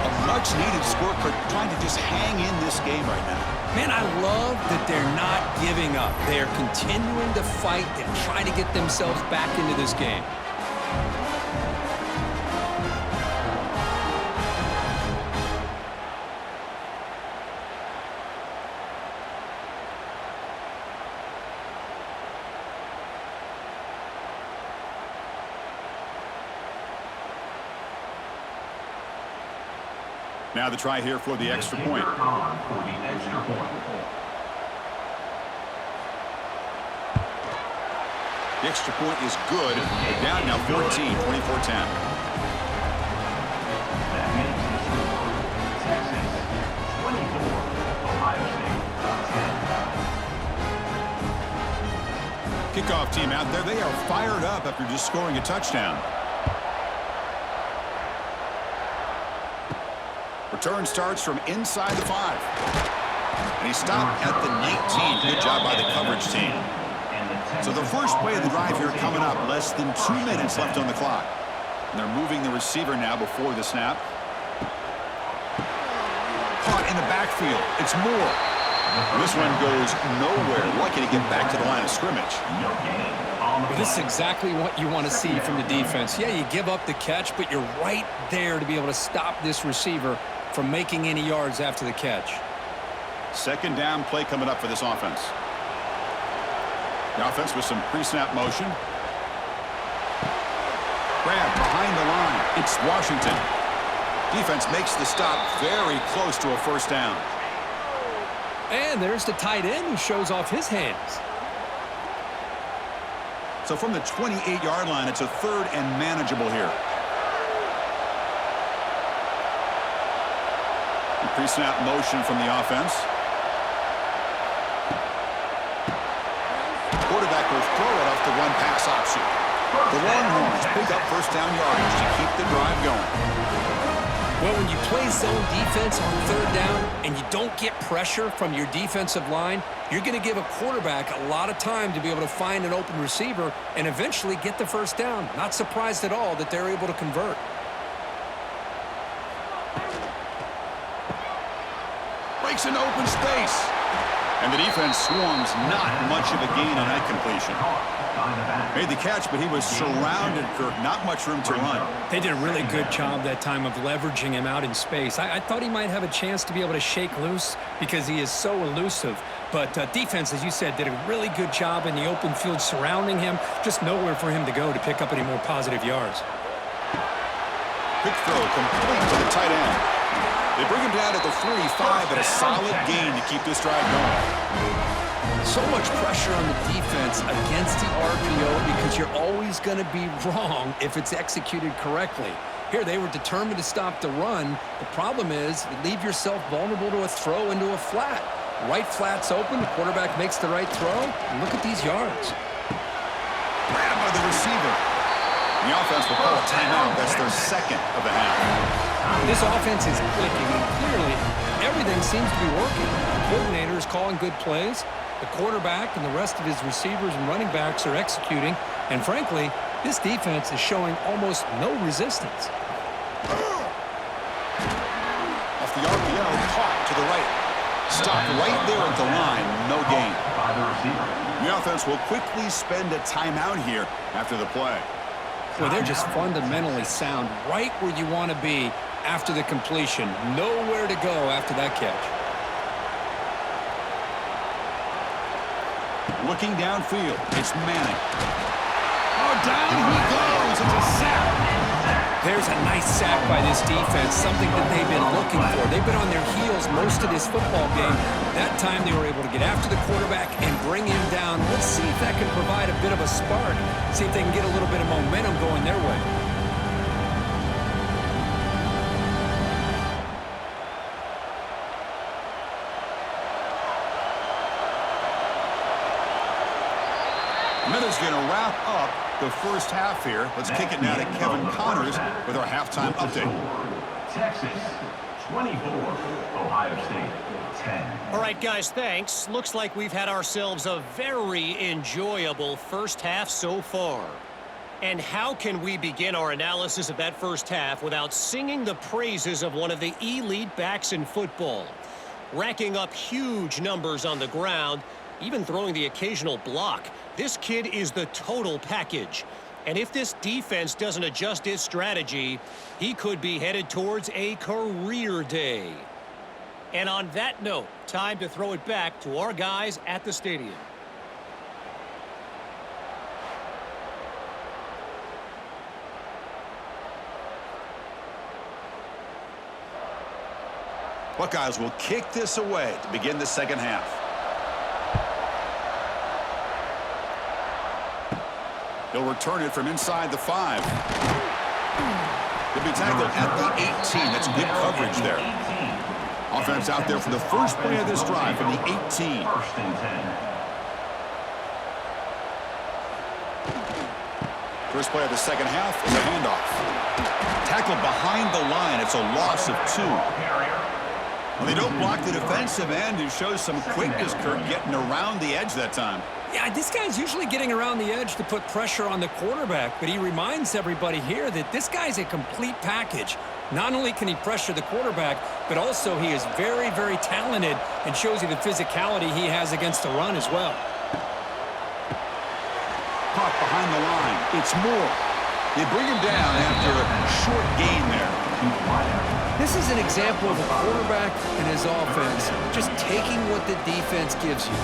A much-needed score for trying to just hang in this game right now. Man, I love that they're not giving up. They are continuing to fight and try to get themselves back into this game. Now the try here for the extra point. The extra point is good. Down now 14, 24-10. Kickoff team out there, they are fired up after just scoring a touchdown. Return starts from inside the 5. And he stopped at the 19. Good job by the coverage team. So the first play of the drive here coming up. Less than 2 minutes left on the clock. And they're moving the receiver now before the snap. Caught in the backfield. It's Moore. This one goes nowhere. Lucky to get back to the line of scrimmage. Well, this is exactly what you want to see from the defense. Yeah, you give up the catch, but you're right there to be able to stop this receiver from making any yards after the catch. Second down play coming up for this offense. The offense with some pre-snap motion. Grab behind the line. It's Washington. Defense makes the stop very close to a first down. And there's the tight end who shows off his hands. So from the 28-yard line, it's a third and manageable here. The pre-snap motion from the offense. Quarterback will throw it off the one-pass option. The Longhorns pick up first down yardage to keep the drive going. Well, when you play zone defense on third down and you don't get pressure from your defensive line, you're going to give a quarterback a lot of time to be able to find an open receiver and eventually get the first down. Not surprised at all that they're able to convert. Breaks into open space. And the defense swarms. Not much of a gain on that completion. Made the catch, but he was surrounded, Kirk. Not much room to run. They did a really good job that time of leveraging him out in space. I thought he might have a chance to be able to shake loose because he is so elusive. But defense, as you said, did a really good job in the open field surrounding him. Just nowhere for him to go to pick up any more positive yards. Quick throw complete to the tight end. They bring him down at the 45 and a solid gain to keep this drive going. So much pressure on the defense against the RPO because you're always going to be wrong if it's executed correctly. Here, they were determined to stop the run. The problem is you leave yourself vulnerable to a throw into a flat. Right flat's open, the quarterback makes the right throw. Look at these yards. Grabbed by the receiver. The offense will call a timeout. That's their second of the half. This offense is clicking, and clearly everything seems to be working. The coordinator is calling good plays. The quarterback and the rest of his receivers and running backs are executing. And frankly, this defense is showing almost no resistance. Off the RPO, caught to the right. Stopped right there at the line. No gain. The offense will quickly spend a timeout here after the play. Well, they're just fundamentally sound right where you want to be after the completion. Nowhere to go after that catch. Looking downfield, it's Manning. Oh, down he goes. It's a sack. There's a nice sack by this defense, something that they've been looking for. They've been on their heels most of this football game. That time they were able to get after the quarterback and bring him down. Let's see if that can provide a bit of a spark. See if they can get a little bit of momentum going their way. And that is going to wrap up the first half here. Let's kick it now to Kevin Connors with our halftime update. Texas, 24. Ohio State, 10. All right, guys, thanks. Looks like we've had ourselves a very enjoyable first half so far. And how can we begin our analysis of that first half without singing the praises of one of the elite backs in football? Racking up huge numbers on the ground, even throwing the occasional block. This kid is the total package. And if this defense doesn't adjust its strategy, he could be headed towards a career day. And on that note, time to throw it back to our guys at the stadium. Buckeyes will kick this away to begin the second half. He'll return it from inside the 5. He'll be tackled at the 18. That's good coverage there. Offense out there for the first play of this drive from the 18. First and 10. First play of the second half is a handoff. Tackled behind the line. It's a loss of 2. Well, they don't block the defensive end, who shows some quickness, Kirk, getting around the edge that time. Yeah, this guy's usually getting around the edge to put pressure on the quarterback, but he reminds everybody here that this guy's a complete package. Not only can he pressure the quarterback, but also he is very, very talented and shows you the physicality he has against the run as well. Caught behind the line. It's Moore. They bring him down after a short gain there. This is an example of a quarterback and his offense just taking what the defense gives you.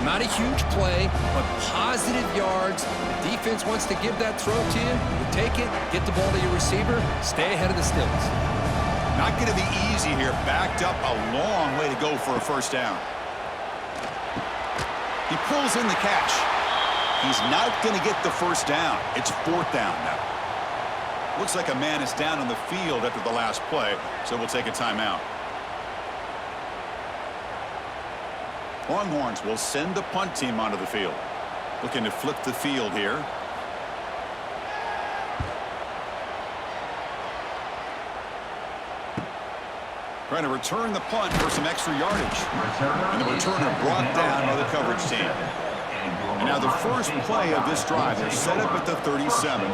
Not a huge play, but positive yards. The defense wants to give that throw to you. You take it, get the ball to your receiver, stay ahead of the stills. Not going to be easy here. Backed up a long way to go for a first down. He pulls in the catch. He's not going to get the first down. It's 4th down now. Looks like a man is down on the field after the last play, so we'll take a timeout. Longhorns will send the punt team onto the field. Looking to flip the field here. Trying to return the punt for some extra yardage. And the returner brought down by the coverage team. And now the first play of this drive, they're set up at the 37.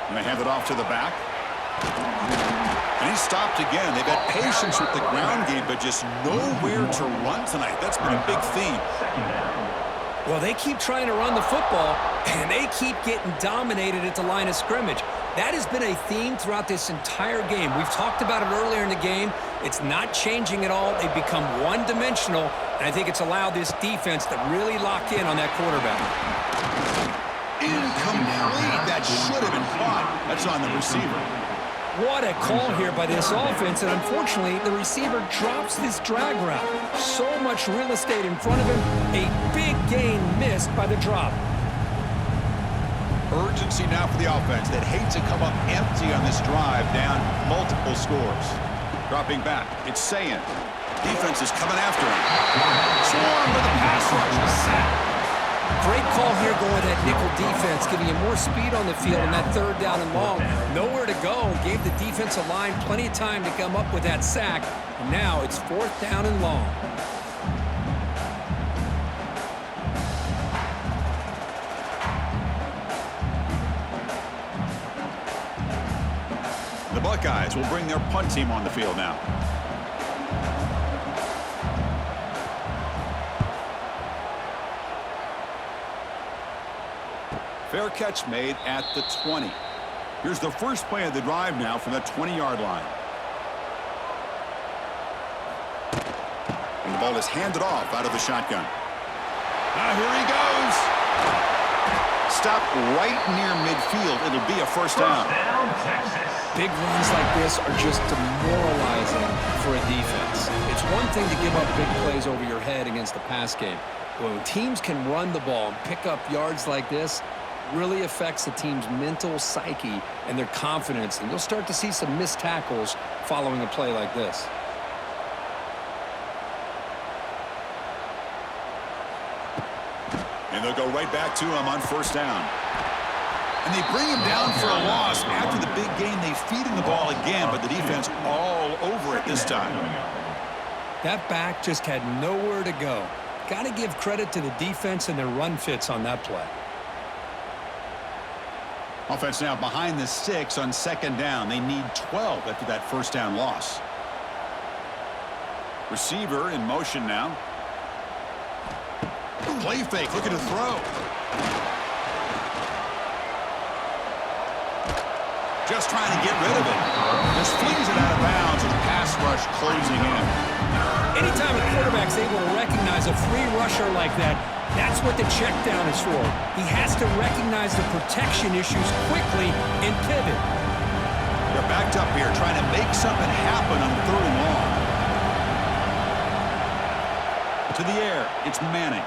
And they hand it off to the back. And he's stopped again. They've had patience with the ground game, but just nowhere to run tonight. That's been a big theme. Well, they keep trying to run the football, and they keep getting dominated at the line of scrimmage. That has been a theme throughout this entire game. We've talked about it earlier in the game. It's not changing at all. They've become one-dimensional, and I think it's allowed this defense to really lock in on that quarterback. Incomplete. That should have been caught. That's on the receiver. What a call here by this offense, and unfortunately, the receiver drops this drag route. So much real estate in front of him. A big gain missed by the drop. Urgency now for the offense that hates to come up empty on this drive, down multiple scores. Dropping back, it's Sayin. Defense is coming after him. Swarm with a pass rush. Great call here going with that nickel defense, giving you more speed on the field on that 3rd down and long. Nowhere to go. Gave the defensive line plenty of time to come up with that sack. And now it's 4th down and long. The Buckeyes will bring their punt team on the field now. Fair catch made at the 20. Here's the first play of the drive now from the 20-yard line. And the ball is handed off out of the shotgun. Now here he goes. Stopped right near midfield. It'll be a first down. Big runs like this are just demoralizing for a defense. It's one thing to give up big plays over your head against the pass game. But when teams can run the ball and pick up yards like this, really affects the team's mental psyche and their confidence, and you'll start to see some missed tackles following a play like this. And they'll go right back to him on first down. And they bring him down for a loss. After the big gain, they feed him the ball again, but the defense all over it this time. That back just had nowhere to go. Got to give credit to the defense and their run fits on that play. Offense now behind the 6 on 2nd down. They need 12 after that first down loss. Receiver in motion now. Play fake, looking to throw. Just trying to get rid of it. Just flings it out of bounds with pass rush closing in. Anytime a quarterback's able to recognize a free rusher like that, that's what the check down is for. He has to recognize the protection issues quickly and pivot. They're backed up here trying to make something happen on 3rd and long. To the air, it's Manning.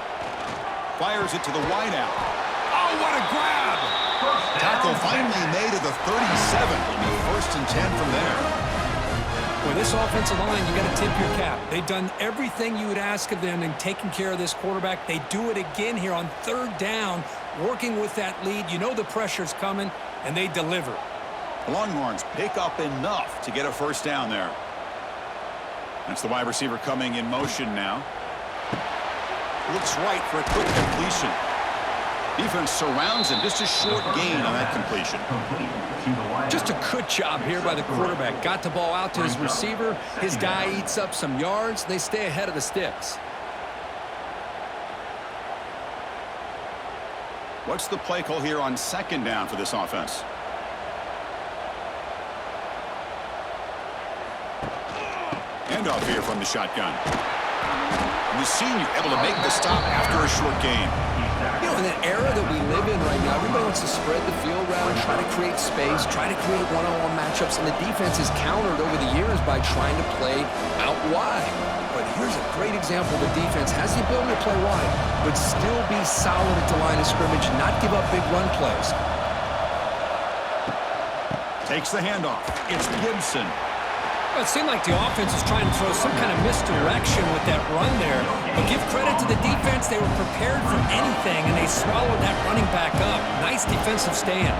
Fires it to the wideout. Oh, what a grab! Tackle finally made at the 37. It'll be 1st and 10 from there. With this offensive line, you got to tip your cap. They've done everything you would ask of them in taking care of this quarterback. They do it again here on 3rd down working with that lead. You know the pressure's coming, and they deliver. The Longhorns pick up enough to get a first down there. That's the wide receiver coming in motion now. Looks right for a quick completion. Defense surrounds him. Just a short gain on that completion. Just a good job here by the quarterback. Got the ball out to his receiver. His guy eats up some yards. They stay ahead of the sticks. What's the play call here on second down for this offense? Handoff here from the shotgun. And the senior able to make the stop after a short gain. You know, in an era that we live in right now, everybody wants to spread the field around, try to create space, try to create one-on-one matchups, and the defense is countered over the years by trying to play out wide. But here's a great example. The defense has the ability to play wide, but still be solid at the line of scrimmage, not give up big run plays. Takes the handoff. It's Gibson. Well, it seemed like the offense was trying to throw some kind of misdirection with that run there. But give credit to the defense. They were prepared for anything, and they swallowed that running back up. Nice defensive stand.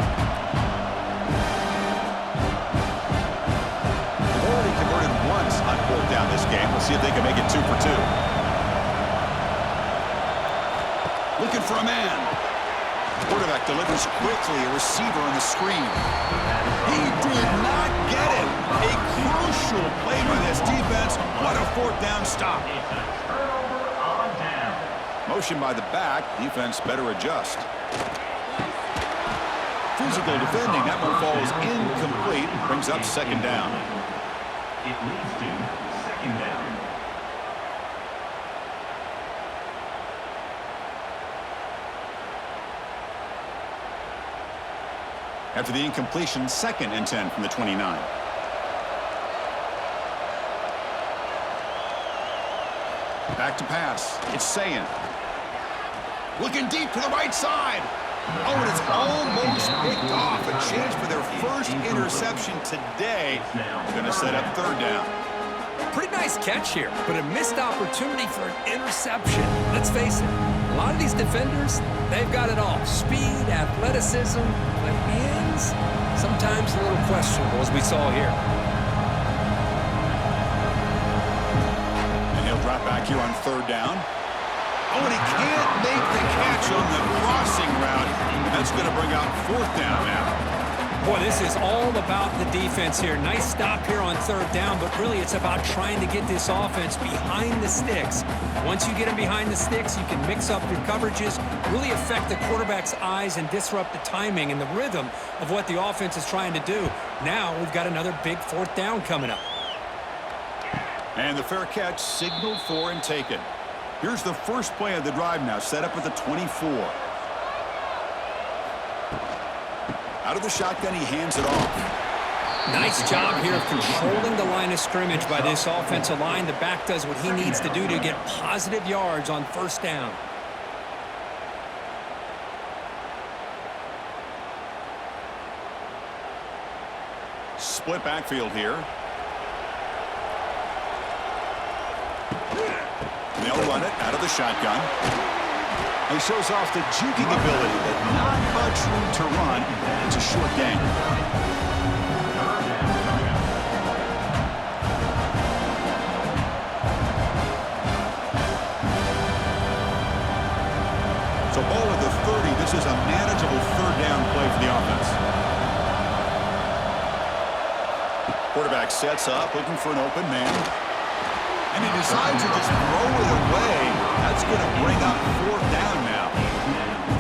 They've already converted once on fourth down this game. We'll see if they can make it 2 for 2. Looking for a man. Quarterback delivers quickly. A receiver on the screen. He did not get it. A crucial play by this defense. What a fourth down stop. Motion by the back. Defense better adjust. Physical defending. That one falls incomplete. Brings up second down. It leads to second down. After the incompletion, 2nd and 10 from the 29. Back to pass. It's Sayin. Looking deep to the right side. Oh, and it's almost picked off. A chance for their first interception today. Going to set up third down. Pretty nice catch here, but a missed opportunity for an interception. Let's face it, a lot of these defenders, they've got it all. Speed, athleticism, but hands, sometimes a little questionable, as we saw here. And he'll drop back here on third down. Oh, and he can't make the catch on the crossing route. And that's going to bring out fourth down now. Boy, this is all about the defense here. Nice stop here on third down, but really it's about trying to get this offense behind the sticks. Once you get them behind the sticks, you can mix up your coverages, really affect the quarterback's eyes and disrupt the timing and the rhythm of what the offense is trying to do. Now we've got another big fourth down coming up. And the fair catch signaled for and taken. Here's the first play of the drive now, set up at the 24. Out of the shotgun, he hands it off. Nice job here of controlling the line of scrimmage by this offensive line. The back does what he needs to do to get positive yards on first down. Split backfield here. They'll run it out of the shotgun. He shows off the juking ability, but not much room to run. It's a short gain. So ball at the 30. This is a manageable third down play for the offense. Quarterback sets up, looking for an open man. And he decides to just throw it away. That's going to bring up fourth down now.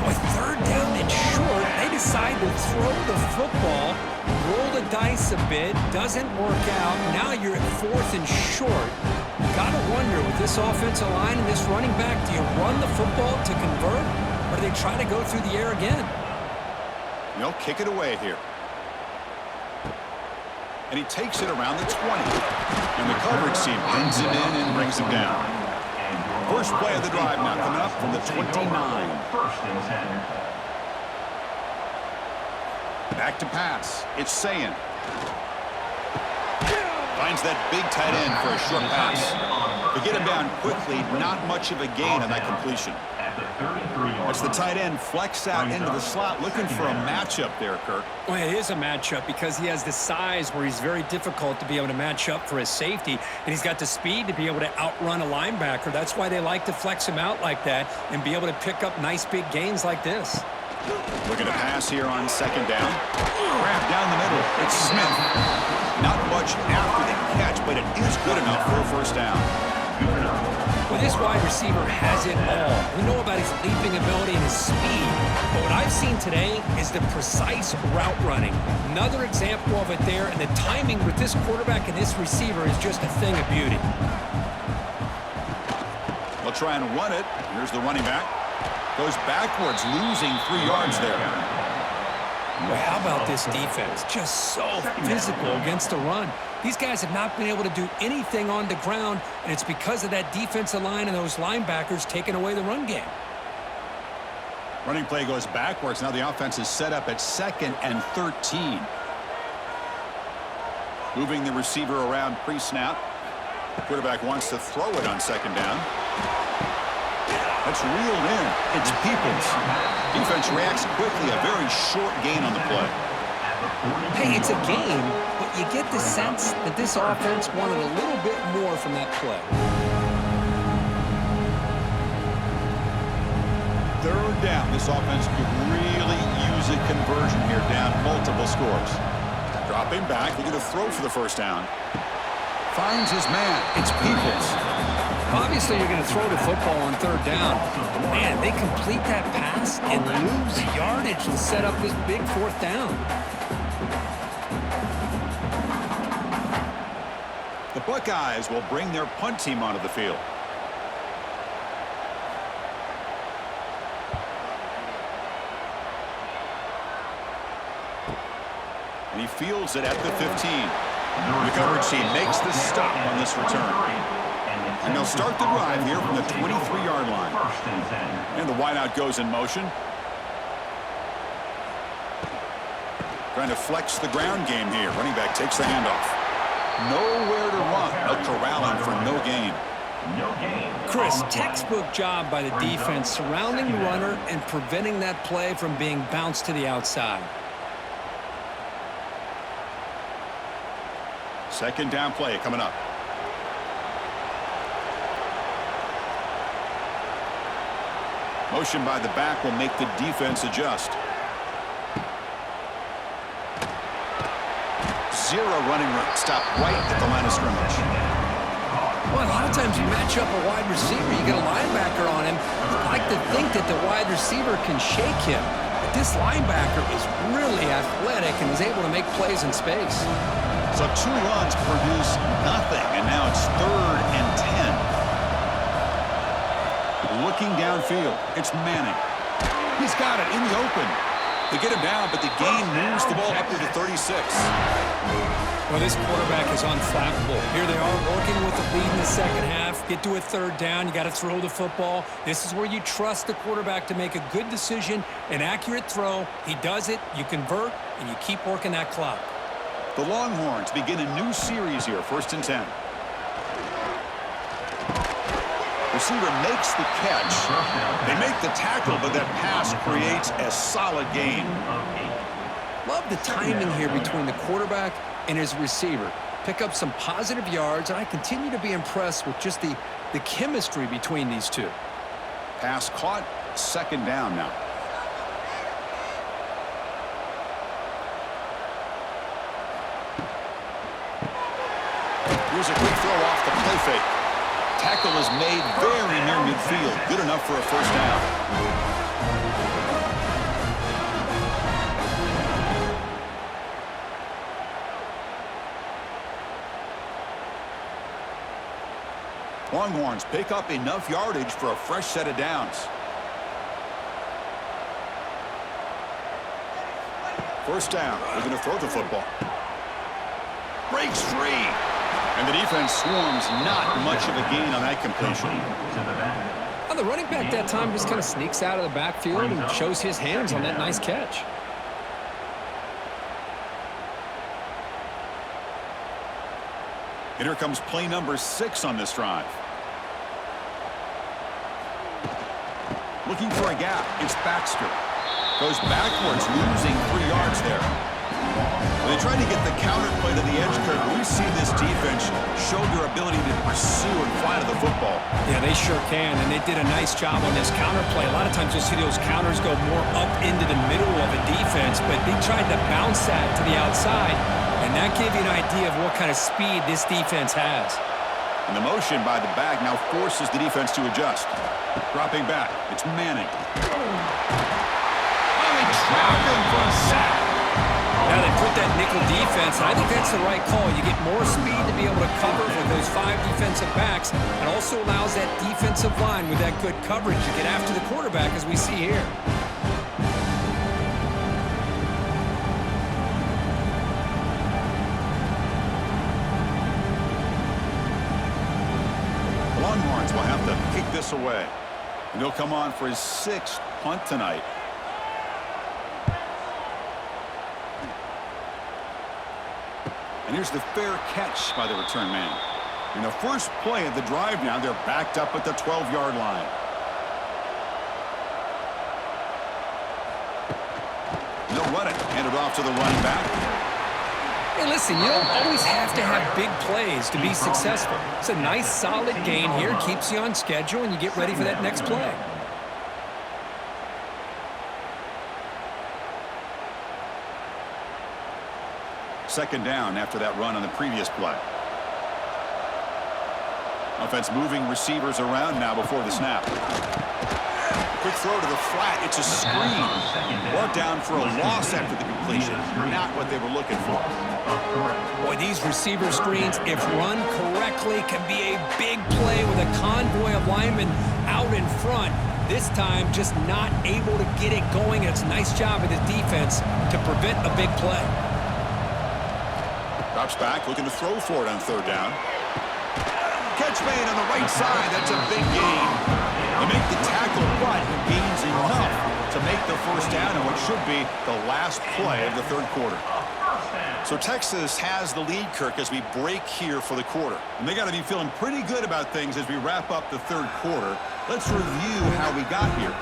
With third down and short, they decide to throw the football, roll the dice a bit, doesn't work out. Now you're at fourth and short. You got to wonder, with this offensive line and this running back, do you run the football to convert, or do they try to go through the air again? They'll kick it away here. And he takes it around the 20. And the coverage team pins him in and brings him down. First play of the drive now coming up from the 29. First and 10. Back to pass. It's Sayin. Finds that big tight end for a short pass. But get him down quickly. Not much of a gain on that completion. At the 33-yard As the line. tight end flex out into the slot, looking for a matchup there, Kirk. Well, it is a matchup because he has the size where he's very difficult to be able to match up for his safety, and he's got the speed to be able to outrun a linebacker. That's why they like to flex him out like that and be able to pick up nice big gains like this. Looking to pass here on second down. Grab down the middle. It's Smith. Not much after the catch, but it is good enough for a first down. Well, this wide receiver has it all. We know about his leaping ability and his speed, but what I've seen today is the precise route running. Another example of it there, and the timing with this quarterback and this receiver is just a thing of beauty. They'll try and run it. Here's the running back. Goes backwards, losing 3 yards there. Well, how about this defense? Just so physical against the run. These guys have not been able to do anything on the ground, and it's because of that defensive line and those linebackers taking away the run game. Running play goes backwards. Now the offense is set up at 2nd and 13. Moving the receiver around pre-snap. Quarterback wants to throw it on second down. That's reeled in. It's Peoples. Defense reacts quickly. A very short gain on the play. Hey, it's a game, but you get the sense that this offense wanted a little bit more from that play. Third down. This offense could really use a conversion here, down multiple scores. Dropping back, looking to throw for the first down. Finds his man. It's Peoples. Obviously, you're going to throw the football on third down. Man, they complete that pass and lose yardage to set up this big fourth down. The Buckeyes will bring their punt team onto the field. And he fields it at the 15. The coverage team makes the stop on this return. And they'll start the drive here from the 23-yard line. And the wideout goes in motion. Trying to flex the ground game here. Running back takes the handoff. Nowhere to run. A corralling for no gain. Chris, textbook job by the defense surrounding the runner and preventing that play from being bounced to the outside. Second down play coming up. Motion by the back will make the defense adjust. Zero running room. Stop right at the line of scrimmage. Well, a lot of times you match up a wide receiver, you get a linebacker on him. I like to think that the wide receiver can shake him. But this linebacker is really athletic and is able to make plays in space. So 2 runs produce nothing, and now it's 3rd and 10. Looking downfield, it's Manning. He's got it in the open. They get him down, but the gain moves the ball up to the 36. Well, this quarterback is unflappable. Here they are working with the lead in the second half. Get to a third down, you got to throw the football. This is where you trust the quarterback to make a good decision, an accurate throw. He does it, you convert, and you keep working that clock. The Longhorns begin a new series here, 1st and 10. Receiver makes the catch. They make the tackle, but that pass creates a solid gain. Love the timing here between the quarterback and his receiver. Pick up some positive yards, and I continue to be impressed with just the chemistry between these two. Pass caught, second down now. Here's a quick throw off the play fake. Tackle is made very near midfield. Good enough for a first down. Longhorns pick up enough yardage for a fresh set of downs. First down. They're going to throw the football. Breaks free. And the defense swarms. Not much of a gain on that completion. Well, the running back that time just kind of sneaks out of the backfield and shows his hands on that nice catch. And here comes play number 6 on this drive. Looking for a gap. It's Baxter. Goes backwards, losing 3 yards there. They tried to get the counter play to the edge, Kirk. We've seen this defense show their ability to pursue and fly to the football. Yeah, they sure can, and they did a nice job on this counter play. A lot of times you'll see those counters go more up into the middle of a defense, but they tried to bounce that to the outside, and that gave you an idea of what kind of speed this defense has. And the motion by the back now forces the defense to adjust. Dropping back, it's Manning. Oh, they trap him for a sack. Now they put that nickel defense, and I think that's the right call. You get more speed to be able to cover with those 5 defensive backs, and also allows that defensive line with that good coverage to get after the quarterback, as we see here. The Longhorns will have to kick this away. And he'll come on for his 6th punt tonight. And here's the fair catch by the return man. In the first play of the drive now, they're backed up at the 12-yard line. They'll run it. Hand it off to the running back. Hey, listen, you don't always have to have big plays to be successful. It's a nice, solid gain here. Keeps you on schedule, and you get ready for that next play. Second down after that run on the previous play. Offense moving receivers around now before the snap. Quick throw to the flat. It's a screen. Brought down for a loss after the completion. Not what they were looking for. Boy, these receiver screens, if run correctly, can be a big play with a convoy of linemen out in front. This time, just not able to get it going. It's a nice job of the defense to prevent a big play. Drops back, looking to throw for it on 3rd down. Catch made on the right side. That's a big gain. They make the tackle, but he gains enough to make the first down in what should be the last play of the 3rd quarter. So Texas has the lead, Kirk, as we break here for the quarter. And they got to be feeling pretty good about things as we wrap up the 3rd quarter. Let's review how we got here.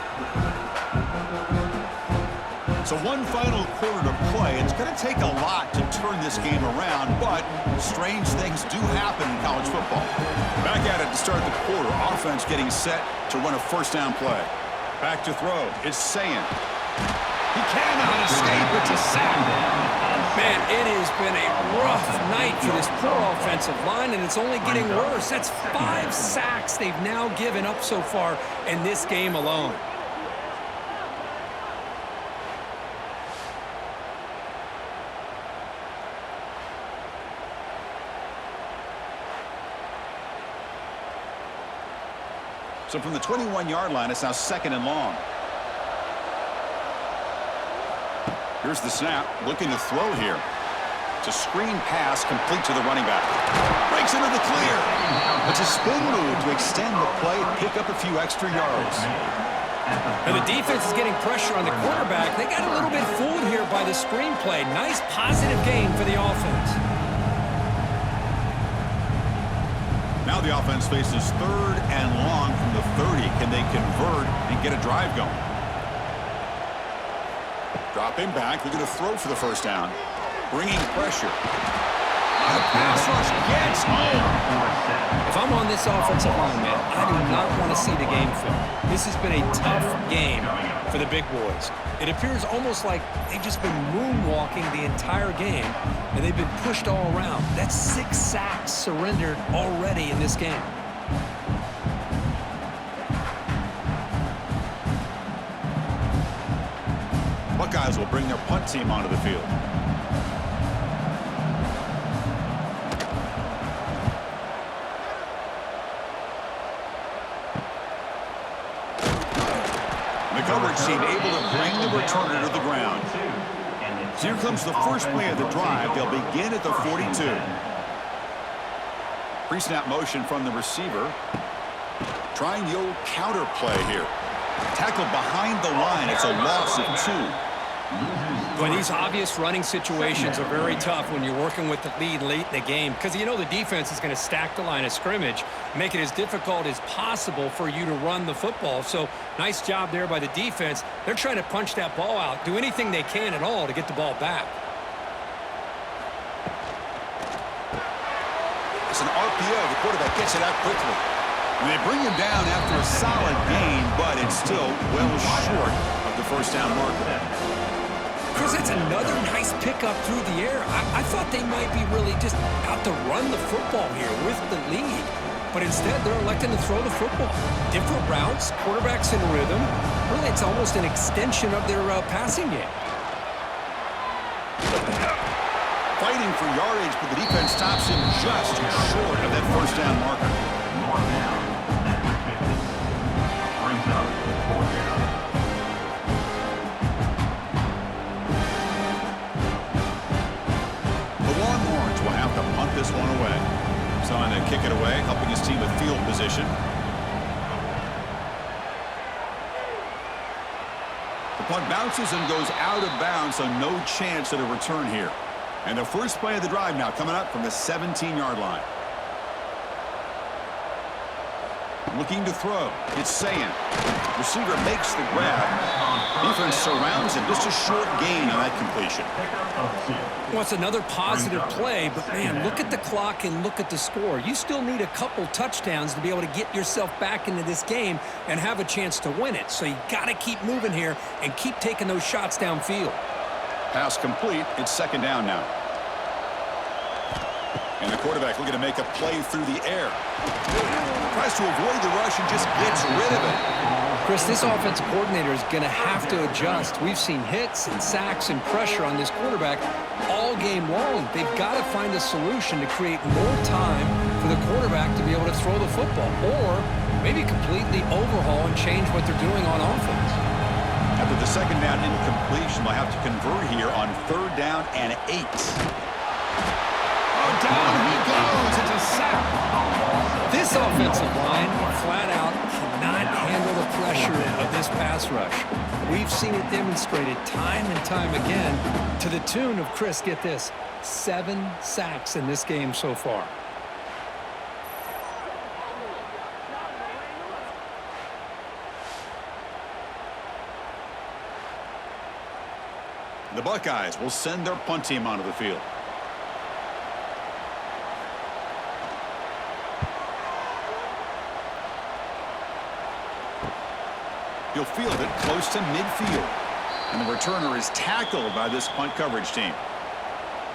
So one final quarter to play. It's going to take a lot to turn this game around, but strange things do happen in college football. Back at it to start the quarter. Offense getting set to run a 1st down play. Back to throw. It's Sayin. He cannot escape. It's a sack. Man, it has been a rough night for this poor offensive line, and it's only getting worse. That's 5 sacks they've now given up so far in this game alone. So from the 21-yard line, it's now 2nd and long. Here's the snap, looking to throw here. It's a screen pass complete to the running back. Breaks into the clear. It's a spin move to extend the play, pick up a few extra yards. And the defense is getting pressure on the quarterback. They got a little bit fooled here by the screen play. Nice positive gain for the offense. Now the offense faces 3rd and long from the 30. Can they convert and get a drive going? Dropping back, looking to throw for the 1st down. Bringing pressure. The pass rush gets home. If I'm on this offensive line, man, I do not want to see the game film. This has been a tough game for the big boys. It appears almost like they've just been moonwalking the entire game, and they've been pushed all around. That's 6 sacks surrendered already in this game. Buckeyes will bring their punt team onto the field. The coverage team able to bring the returner to the ground. So here comes the first play of the drive. They'll begin at the 42. Pre-snap motion from the receiver. Trying the old counter play here. Tackled behind the line. It's a loss of 2. Well, these obvious running situations are very tough when you're working with the lead late in the game because you know the defense is going to stack the line of scrimmage, make it as difficult as possible for you to run the football. So nice job there by the defense. They're trying to punch that ball out, do anything they can at all to get the ball back. It's an RPO. The quarterback gets it out quickly. And they bring him down after a solid gain, but it's still well short of the first down marker. Chris, that's another nice pickup through the air. I thought they might be really just out to run the football here with the lead. But instead, they're electing to throw the football. Different routes, quarterbacks in rhythm. Really, it's almost an extension of their passing game. Fighting for yardage, but the defense stops him just short of that first down marker. North down at the 50. Brings up 4th down. The Longhorns will have to punt this one away. Trying to kick it away, helping his team with field position. The punt bounces and goes out of bounds, so no chance at a return here. And the first play of the drive now coming up from the 17-yard line. Looking to throw. It's Sayan. Receiver makes the grab. Defense surrounds him. Just a short gain on that completion. Well, it's another positive play, but, man, look at the clock and look at the score. You still need a couple touchdowns to be able to get yourself back into this game and have a chance to win it. So you got to keep moving here and keep taking those shots downfield. Pass complete. It's second down now. And the quarterback looking to make a play through the air. Tries to avoid the rush and just gets rid of it. Chris, this offensive coordinator is going to have to adjust. We've seen hits and sacks and pressure on this quarterback all game long. They've got to find a solution to create more time for the quarterback to be able to throw the football, or maybe completely overhaul and change what they're doing on offense. After the second down incompletion, they'll have to convert here on 3rd down and 8. Oh, down he goes. It's a sack. This offensive line, flat out, cannot handle the pressure of this pass rush. We've seen it demonstrated time and time again to the tune of, Chris, get this, 7 sacks in this game so far. The Buckeyes will send their punt team onto the field. He'll field it close to midfield. And the returner is tackled by this punt coverage team.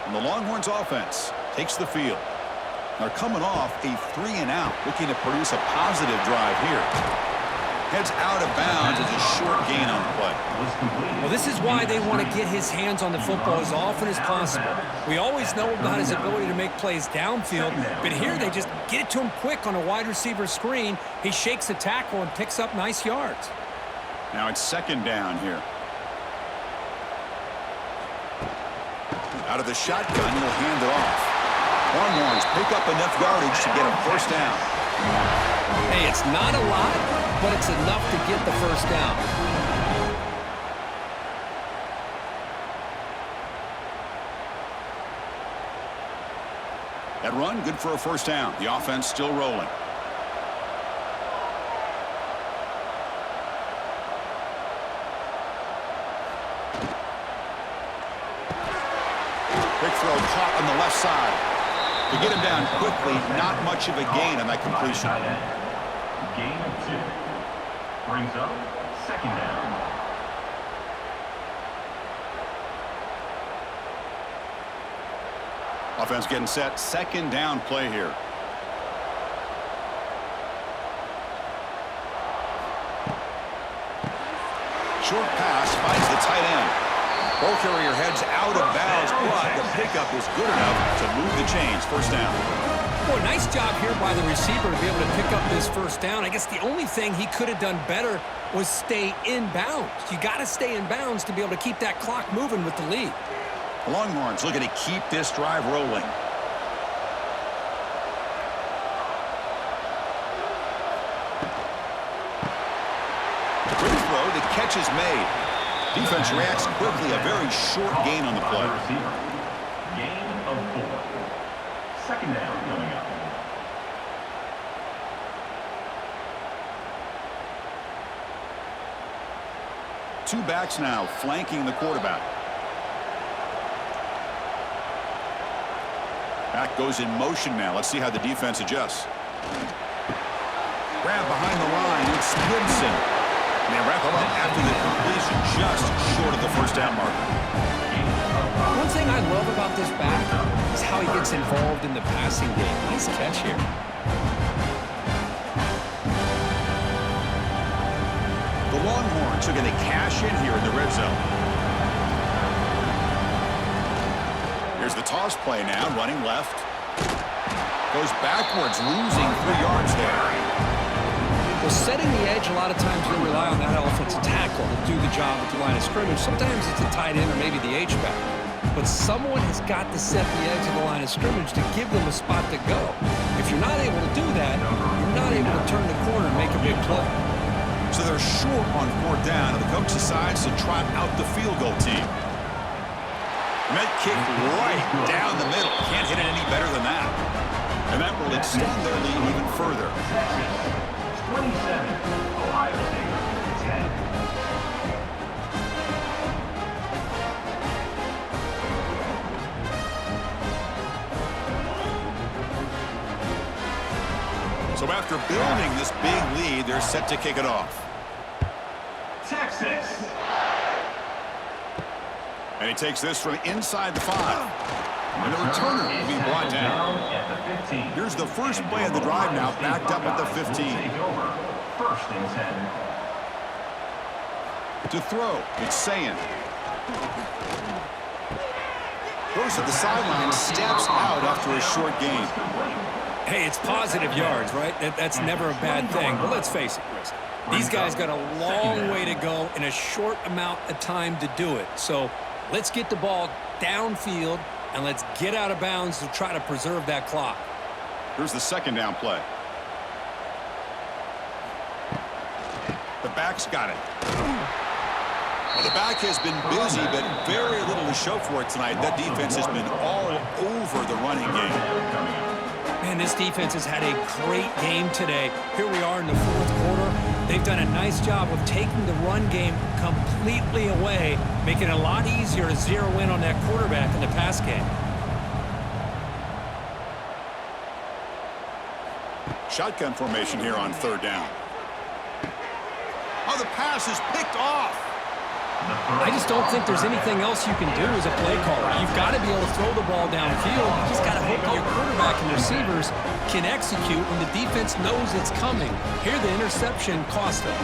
And the Longhorns offense takes the field. They're coming off a 3-and-out, looking to produce a positive drive here. Heads out of bounds as a short gain on the play. Well, this is why they want to get his hands on the football as often as possible. We always know about his ability to make plays downfield, but here they just get it to him quick on a wide receiver screen. He shakes the tackle and picks up nice yards. Now it's second down here. Out of the shotgun, he'll hand it off. Longhorns pick up enough yardage to get a first down. Hey, it's not a lot, but it's enough to get the first down. That run, good for a first down. The offense still rolling. Quick throw caught on the left side. To get him down quickly, not much of a gain on that completion. Gain of 2. Brings up second down. Offense getting set. Second down play here. Short pass finds the tight end. Ball carrier heads out of bounds, but the pickup is good enough to move the chains. First down. Boy, nice job here by the receiver to be able to pick up this first down. I guess the only thing he could have done better was stay in bounds. You got to stay in bounds to be able to keep that clock moving with the lead. The Longhorns looking to keep this drive rolling. Quick throw, the catch is made. Defense reacts quickly. A very short gain on the play. Receiver. Gain of 4. Second down coming up. Two backs now flanking the quarterback. Back goes in motion now. Let's see how the defense adjusts. Grab behind the line. It's Gibson. And they wrap him up after the completion, just short of the first down marker. One thing I love about this back is how he gets involved in the passing game. Nice catch here. The Longhorns are going to cash in here in the red zone. Here's the toss play now, running left. Goes backwards, losing 3 yards there. Well, setting the edge, a lot of times you'll rely on that offensive tackle to do the job at the line of scrimmage. Sometimes it's a tight end or maybe the H-back. But someone has got to set the edge of the line of scrimmage to give them a spot to go. If you're not able to do that, you're not able to turn the corner and make a big play. So they're short on 4th down, and the coach decides to trot out the field goal team. And that kick right down the middle. Can't hit it any better than that. And that will extend their lead even further. 27, Ohio State 10. So after building this big lead, they're set to kick it off. Texas. And he takes this from inside the 5. And the returner will be brought down. At the 15. Here's the first play of the drive now, backed up at the 15. Take over. First and 10. To throw, it's Sayin. Goes to the sideline, steps out after a short gain. Hey, it's positive yards, right? That's never a bad thing. But let's face it, Chris. These guys got a long way to go in a short amount of time to do it. So let's get the ball downfield, and let's get out of bounds to try to preserve that clock. Here's the second down play. The back's got it. Well, the back has been busy, but very little to show for it tonight. That defense has been all over the running game. Man, this defense has had a great game today. Here we are in the 4th quarter. They've done a nice job of taking the run game completely away, making it a lot easier to zero in on that quarterback in the pass game. Shotgun formation here on 3rd down. Oh, the pass is picked off. I just don't think there's anything else you can do as a play caller. You've got to be able to throw the ball downfield. You just got to hope that your quarterback and receivers can execute when the defense knows it's coming. Here, the interception cost them.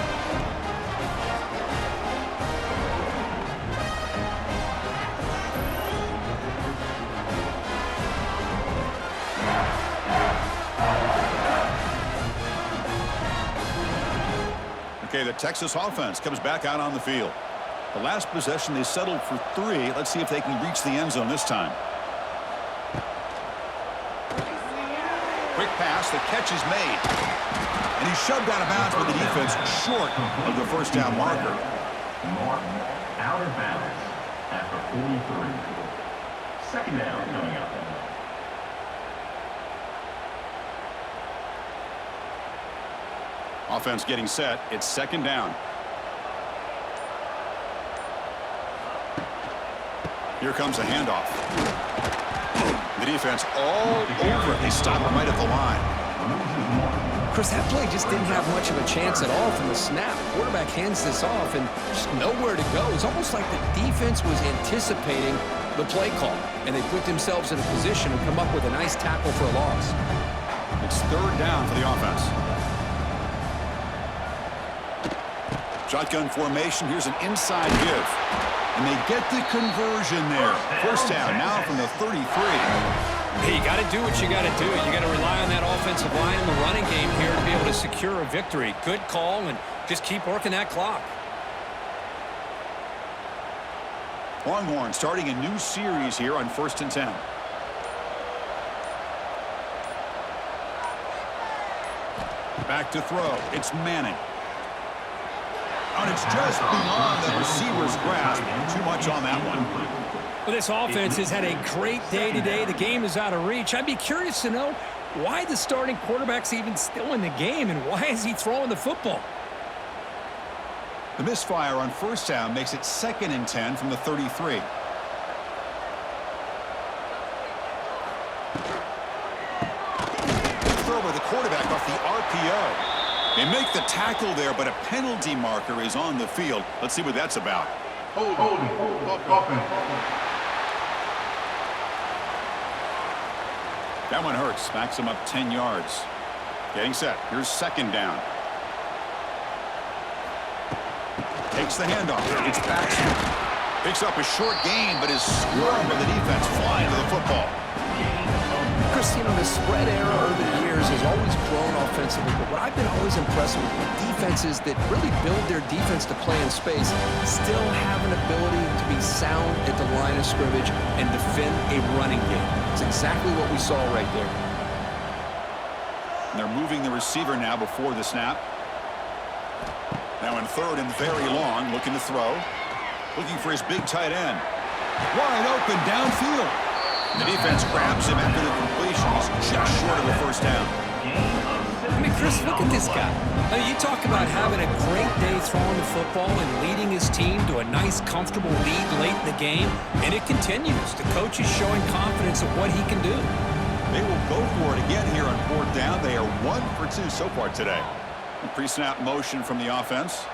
Okay, the Texas offense comes back out on the field. The last possession, they settled for 3. Let's see if they can reach the end zone this time. Quick pass, the catch is made. And he's shoved out of bounds with the defense short of the first down marker. Martin out of bounds at the 43. Second down coming up. Offense getting set. It's second down. Here comes a handoff. The defense all over it. They stop him right at the line. Chris, that play just didn't have much of a chance at all from the snap. Quarterback hands this off and just nowhere to go. It's almost like the defense was anticipating the play call, and they put themselves in a position to come up with a nice tackle for a loss. It's 3rd down for the offense. Shotgun formation. Here's an inside give. And they get the conversion there. First down now from the 33. Hey, you got to do what you got to do. You got to rely on that offensive line in the running game here to be able to secure a victory. Good call, and just keep working that clock. Longhorn starting a new series here on 1st and 10. Back to throw. It's Manning. and it's just beyond the receiver's grasp. Too much on that one. Well, this offense has had a great day today. The game is out of reach. I'd be curious to know why the starting quarterback's even still in the game, and why is he throwing the football? The misfire on first down makes it 2nd and 10 from the 33. Throw by the quarterback off the RPO. They make the tackle there, but a penalty marker is on the field. Let's see what that's about. That one hurts. Backs him up 10 yards. Getting set. Here's 2nd down. Takes the handoff. It's back. Picks up a short gain, but is swarmed by the defense flying to the football. Chris, you know, the spread era over the years has always grown offensively, but what I've been always impressed with defenses that really build their defense to play in space still have an ability to be sound at the line of scrimmage and defend a running game. It's exactly what we saw right there. And they're moving the receiver now before the snap. Now in 3rd and very long, looking to throw. Looking for his big tight end. Wide open downfield. The defense grabs him after the completion. He's just short of the first down. I mean, Chris, look at this guy. I mean, you talk about having a great day throwing the football and leading his team to a nice, comfortable lead late in the game, and it continues. The coach is showing confidence of what he can do. They will go for it again here on 4th down. They are 1 for 2 so far today. A pre-snap motion from the offense.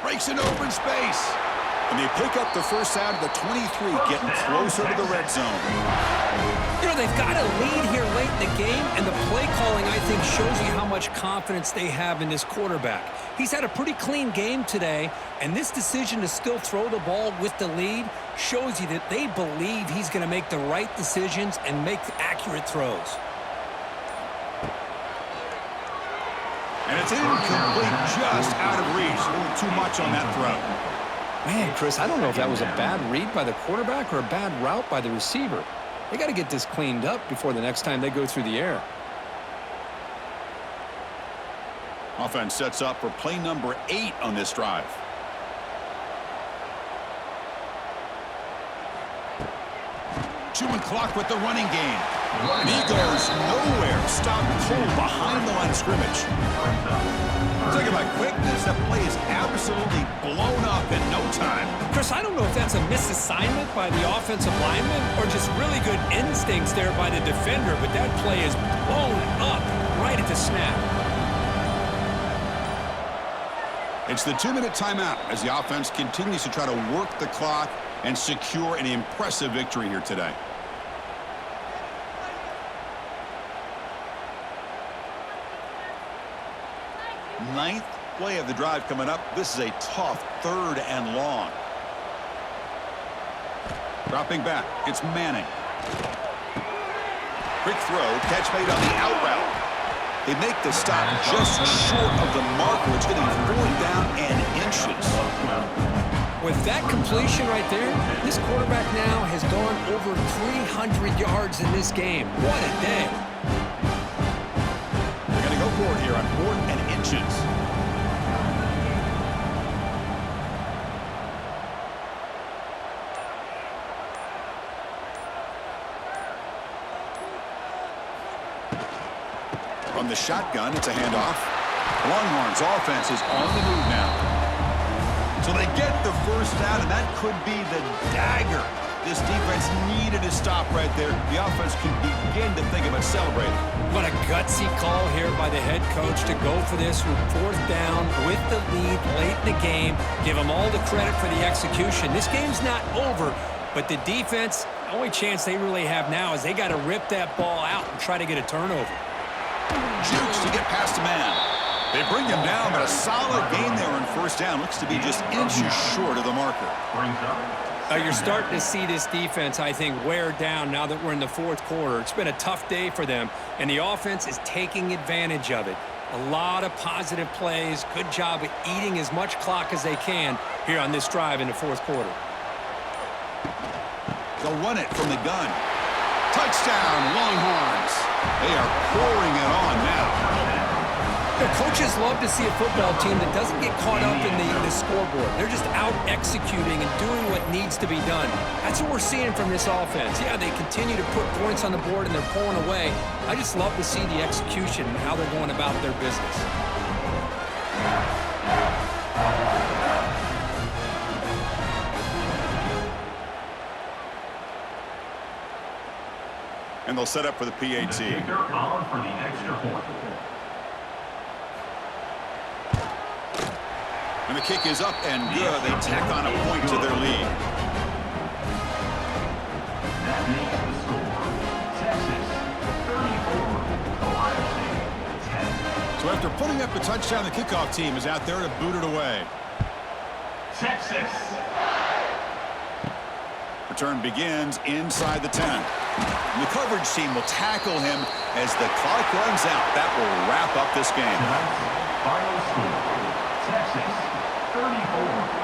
Breaks into open space. And they pick up the first out of the 23, getting closer to the red zone. You know, they've got a lead here late in the game, and the play calling, I think, shows you how much confidence they have in this quarterback. He's had a pretty clean game today, and this decision to still throw the ball with the lead shows you that they believe he's going to make the right decisions and make accurate throws. And it's incomplete, just out of reach. A little too much on that throw. Man, Chris, I don't know if that was a bad read by the quarterback or a bad route by the receiver. They got to get this cleaned up before the next time they go through the air. Offense sets up for play number 8 on this drive. Chewing clock with the running game. And he goes nowhere. Stop cold behind the line of scrimmage. Talk about quickness. That play is absolutely blown up in no time. Chris, I don't know if that's a misassignment by the offensive lineman or just really good instincts there by the defender, but that play is blown up right at the snap. It's the 2-minute timeout as the offense continues to try to work the clock and secure an impressive victory here today. Ninth play of the drive coming up. This is a tough 3rd and long. Dropping back. It's Manning. Quick throw. Catch made on the out route. They make the stop just short of the marker. It's getting 4th down and inches. With that completion right there, this quarterback now has gone over 300 yards in this game. What a day. They're going to go for it here on 4th and inches. From the shotgun, it's a handoff. Longhorns offense is on the move now. So they get the first down, and that could be the dagger this defense needed to stop right there. The offense can begin to think about celebrating. What a gutsy call here by the head coach to go for this with 4th down with the lead late in the game. Give them all the credit for the execution. This game's not over, but the defense, the only chance they really have now is they got to rip that ball out and try to get a turnover. Jukes to get past a man. They bring him down, but a solid gain there on first down. Looks to be just inches short of the marker. You're starting to see this defense, I think, wear down now that we're in the 4th quarter. It's been a tough day for them, and the offense is taking advantage of it. A lot of positive plays. Good job at eating as much clock as they can here on this drive in the 4th quarter. They'll run it from the gun. Touchdown, Longhorns. They are pouring it on now. The coaches love to see a football team that doesn't get caught up in the scoreboard. They're just out executing and doing what needs to be done. That's what we're seeing from this offense. Yeah, they continue to put points on the board and they're pulling away. I just love to see the execution and how they're going about their business. And they'll set up for the PAT. The kicker on for the extra point. And the kick is up and good. They tack on a point to their lead. That makes the score. Texas 34, Ohio State 10. So after putting up a touchdown, the kickoff team is out there to boot it away. Texas. Return begins inside the 10. And the coverage team will tackle him as the clock runs out. That will wrap up this game. Tonight's final score. Texas 34,